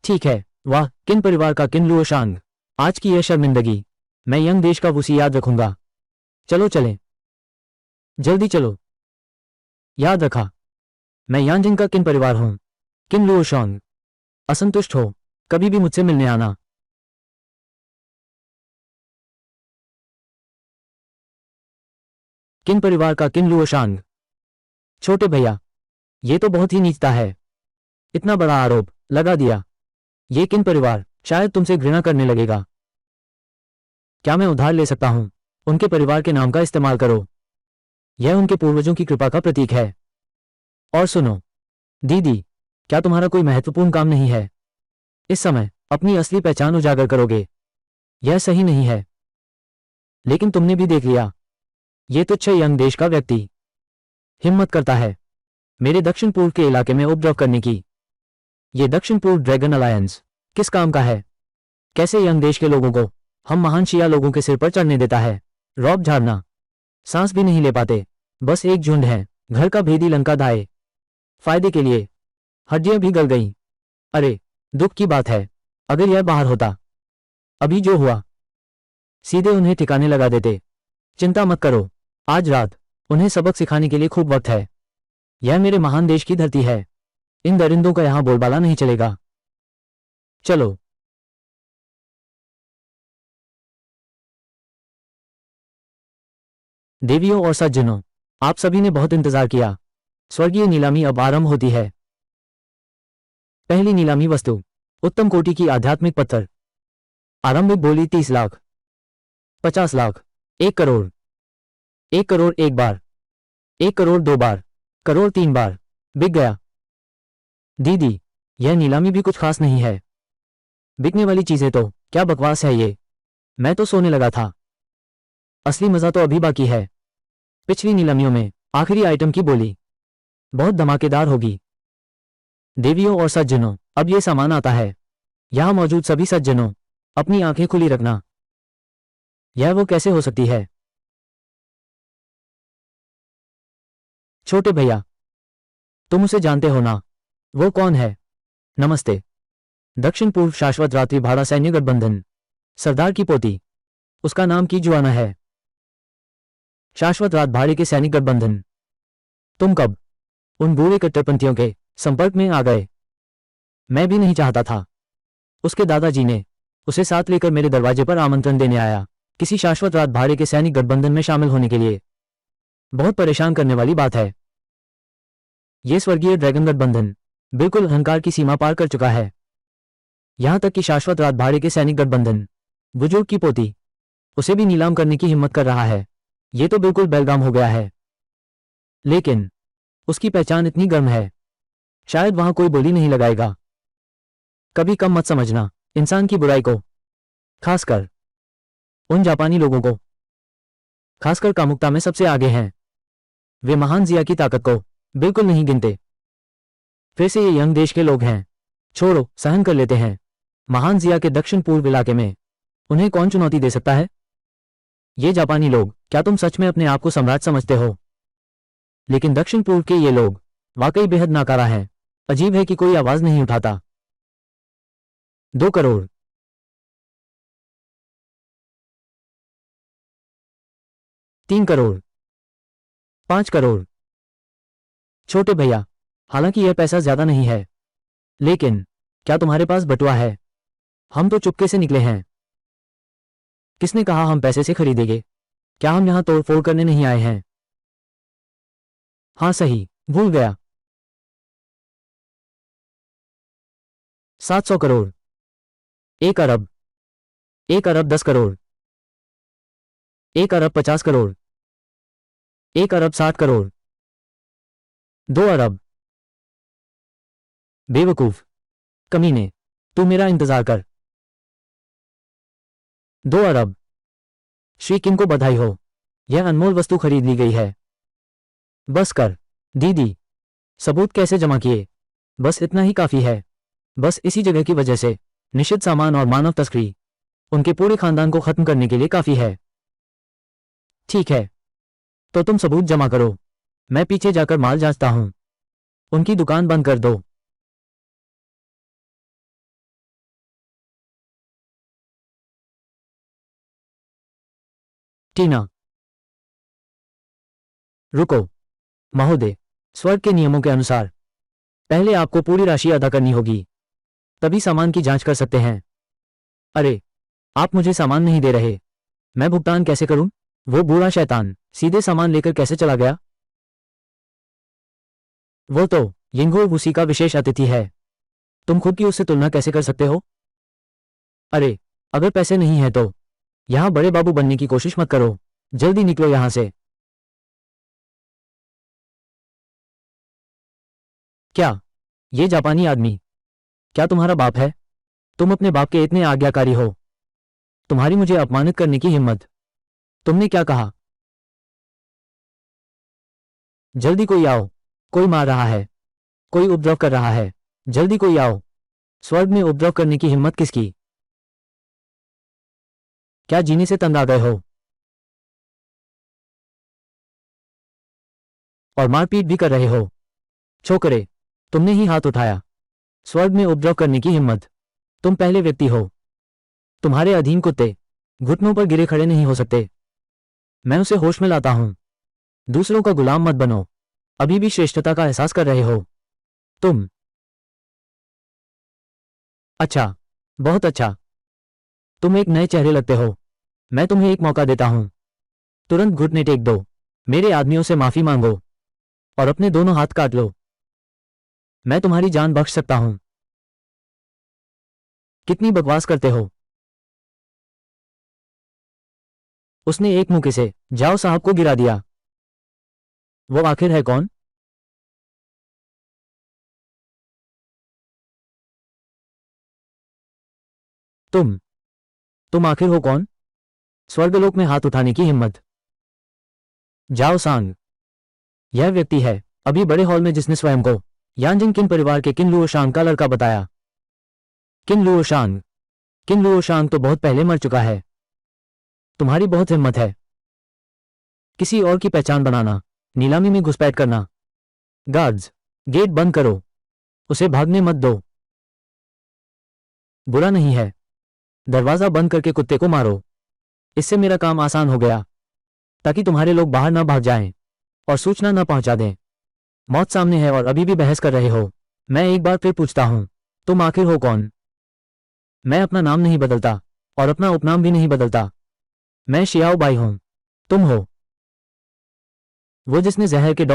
ठीक है, वाह, किन परिवार का किन लुओशांग। आज की यह शर्मिंदगी मैं यंग देश का वसी याद रखूंगा। चलो चलें, जल्दी चलो। याद रखा, मैं यानजिन का किन परिवार हूं। किन लुओशांग। असंतुष्ट हो, कभी भी मुझसे मिलने आना। किन परिवार का किन लुओशांग। छोटे भैया, ये तो बहुत ही नीचता है। इतना बड़ा आरोप लगा दिया। ये किन परिवार शायद तुमसे घृणा करने लगेगा। क्या मैं उधार ले सकता हूं? उनके परिवार के नाम का इस्तेमाल करो। यह उनके पूर्वजों की कृपा का प्रतीक है। और सुनो, दीदी, क्या तुम्हारा कोई महत्वपूर्ण काम नहीं है? इस समय अपनी असली पहचान उजागर करोगे? यह सही नहीं है। लेकिन तुमने भी देख लिया, ये तुच्छ यंग देश का व्यक्ति हिम्मत करता है मेरे दक्षिण पूर्व के इलाके में उपद्रव करने की। ये दक्षिण पूर्व ड्रैगन अलायंस किस काम का है? कैसे यंग देश के लोगों को हम महान शिया लोगों के सिर पर चढ़ने देता है। रौब झाड़ना, सांस भी नहीं ले पाते, बस एक झुंड है, घर का भेदी लंका दाए फायदे के लिए। हड्डियां भी गल गईं। अरे दुख की बात है, अगर यह बाहर होता। अभी जो हुआ सीधे उन्हें ठिकाने लगा देते। चिंता मत करो, आज रात उन्हें सबक सिखाने के लिए खूब वक्त है। यह मेरे महान देश की धरती है, इन दरिंदों का यहां बोलबाला नहीं चलेगा। चलो। देवियों और सज्जनों, आप सभी ने बहुत इंतजार किया। स्वर्गीय नीलामी अब आरंभ होती है। पहली नीलामी वस्तु, उत्तम कोटि की आध्यात्मिक पत्थर। आरंभिक बोली 30 लाख, 50 लाख, 1 करोड़, 1 करोड़ एक बार, 1 करोड़ 2 बार, करोड़ 3 बार। बिक गया। दीदी, यह नीलामी भी कुछ खास नहीं है। बिकने वाली चीजें तो क्या बकवास है ये। मैं तो सोने लगा था। असली मजा तो अभी बाकी है। पिछली नीलामियों में आखिरी आइटम की बोली बहुत धमाकेदार होगी। देवियों और सज्जनों, अब ये सामान आता है। यहां मौजूद सभी सज्जनों, अपनी आंखें खुली रखना। यह वो कैसे हो सकती है? छोटे भैया, तुम उसे जानते हो ना? वो कौन है? नमस्ते। दक्षिण पूर्व शाश्वत रात्रि भाड़ा सैन्य गठबंधन, सरदार की पोती। उसका नाम की जुआना है। शाश्वत रात भाड़े के सैनिक गठबंधन। तुम कब उन बूढ़े कट्टरपंथियों के संपर्क में आ गए? मैं भी नहीं चाहता था। उसके दादाजी ने उसे साथ लेकर मेरे दरवाजे पर आमंत्रण देने आया, किसी शाश्वत रात भाड़े के सैनिक गठबंधन में शामिल होने के लिए। बहुत परेशान करने वाली बात है। ये स्वर्गीय ड्रैगन गठबंधन बिल्कुल अहंकार की सीमा पार कर चुका है। यहां तक कि शाश्वत रात भाड़े के सैनिक गठबंधन बुजुर्ग की पोती उसे भी नीलाम करने की हिम्मत कर रहा है। ये तो बिल्कुल बेलगाम हो गया है। लेकिन उसकी पहचान इतनी गर्म है, शायद वहां कोई बोली नहीं लगाएगा। कभी कम मत समझना इंसान की बुराई को, खासकर उन जापानी लोगों को। खासकर कामुकता में सबसे आगे हैं। वे महान जिया की ताकत को बिल्कुल नहीं गिनते। फिर से ये यंग देश के लोग हैं। छोड़ो, सहन कर लेते हैं। महान जिया के दक्षिण पूर्व इलाके में उन्हें कौन चुनौती दे सकता है? ये जापानी लोग, क्या तुम सच में अपने आप को सम्राट समझते हो? लेकिन दक्षिण पूर्व के ये लोग वाकई बेहद नाकारा हैं। अजीब है कि कोई आवाज नहीं उठाता। 2 करोड़, 3 करोड़, 5 करोड़। छोटे भैया, हालांकि यह पैसा ज्यादा नहीं है, लेकिन क्या तुम्हारे पास बटुआ है? हम तो चुपके से निकले हैं। किसने कहा हम पैसे से खरीदेंगे? क्या हम यहां तोड़फोड़ करने नहीं आए हैं? हाँ सही, भूल गया। 700 करोड़, 1 अरब, 1 अरब 10 करोड़, 1 अरब 50 करोड़, 1 अरब 60 करोड़, 2 अरब। बेवकूफ कमीने, तू मेरा इंतजार कर। 2 अरब। श्री किम को बधाई हो, यह अनमोल वस्तु खरीद ली गई है। बस कर दीदी। सबूत कैसे जमा किए? बस इतना ही काफी है। बस इसी जगह की वजह से निषिद्ध सामान और मानव तस्करी उनके पूरे खानदान को खत्म करने के लिए काफी है। ठीक है, तो तुम सबूत जमा करो। मैं पीछे जाकर माल जांचता हूं। उनकी दुकान बंद कर दो। टीना, रुको। महोदय, स्वर्ग के नियमों के अनुसार पहले आपको पूरी राशि अदा करनी होगी, तभी सामान की जांच कर सकते हैं। अरे, आप मुझे सामान नहीं दे रहे, मैं भुगतान कैसे करूं? वो बूढ़ा शैतान सीधे सामान लेकर कैसे चला गया? वो तो यिंगो उसी का विशेष अतिथि है। तुम खुद की उससे तुलना कैसे कर सकते हो? अरे, अगर पैसे नहीं है तो यहां बड़े बाबू बनने की कोशिश मत करो। जल्दी निकलो यहां से। क्या ये जापानी आदमी क्या तुम्हारा बाप है? तुम अपने बाप के इतने आज्ञाकारी हो? तुम्हारी मुझे अपमानित करने की हिम्मत। तुमने क्या कहा? जल्दी कोई आओ। कोई मार रहा है, कोई उपद्रव कर रहा है। जल्दी कोई आओ। स्वर्ग में उपद्रव करने की हिम्मत किसकी? क्या जीने से तंग आ गए हो? और मारपीट भी कर रहे हो? छोकरे, तुमने ही हाथ उठाया। स्वर्ग में उपद्रव करने की हिम्मत। तुम पहले व्यक्ति हो। तुम्हारे अधीन कुत्ते घुटनों पर गिरे खड़े नहीं हो सकते। मैं उसे होश में लाता हूं। दूसरों का गुलाम मत बनो। अभी भी श्रेष्ठता का एहसास कर रहे हो तुम? अच्छा, बहुत अच्छा। तुम एक नए चेहरे लगते हो। मैं तुम्हें एक मौका देता हूं। तुरंत घुटने टेक दो, मेरे आदमियों से माफी मांगो और अपने दोनों हाथ काट लो। मैं तुम्हारी जान बख्श सकता हूं। कितनी बकवास करते हो? उसने एक मुक्के से जाओ साहब को गिरा दिया। वो आखिर है कौन? तुम आखिर हो कौन? स्वर्गलोक में हाथ उठाने की हिम्मत। जाओ सांग। यह व्यक्ति है अभी बड़े हॉल में जिसने स्वयं को यानजिंग किन परिवार के किन लुओशांग का लड़का बताया। किन लुओशांग? किन लुओशांग तो बहुत पहले मर चुका है। तुम्हारी बहुत हिम्मत है किसी और की पहचान बनाना, नीलामी में घुसपैठ करना। गार्ड्स, गेट बंद करो। उसे भागने मत दो। बुरा नहीं है। दरवाजा बंद करके कुत्ते को मारो। इससे मेरा काम आसान हो गया, ताकि तुम्हारे लोग बाहर ना भाग जाएं और सूचना ना पहुंचा दें। मौत सामने है और अभी भी बहस कर रहे हो। मैं एक बार फिर पूछता हूं, तुम आखिर हो कौन? मैं अपना नाम नहीं बदलता और अपना उपनाम भी नहीं बदलता। मैं शियाओ बाई हूं। तुम हो वो जिसने जहर के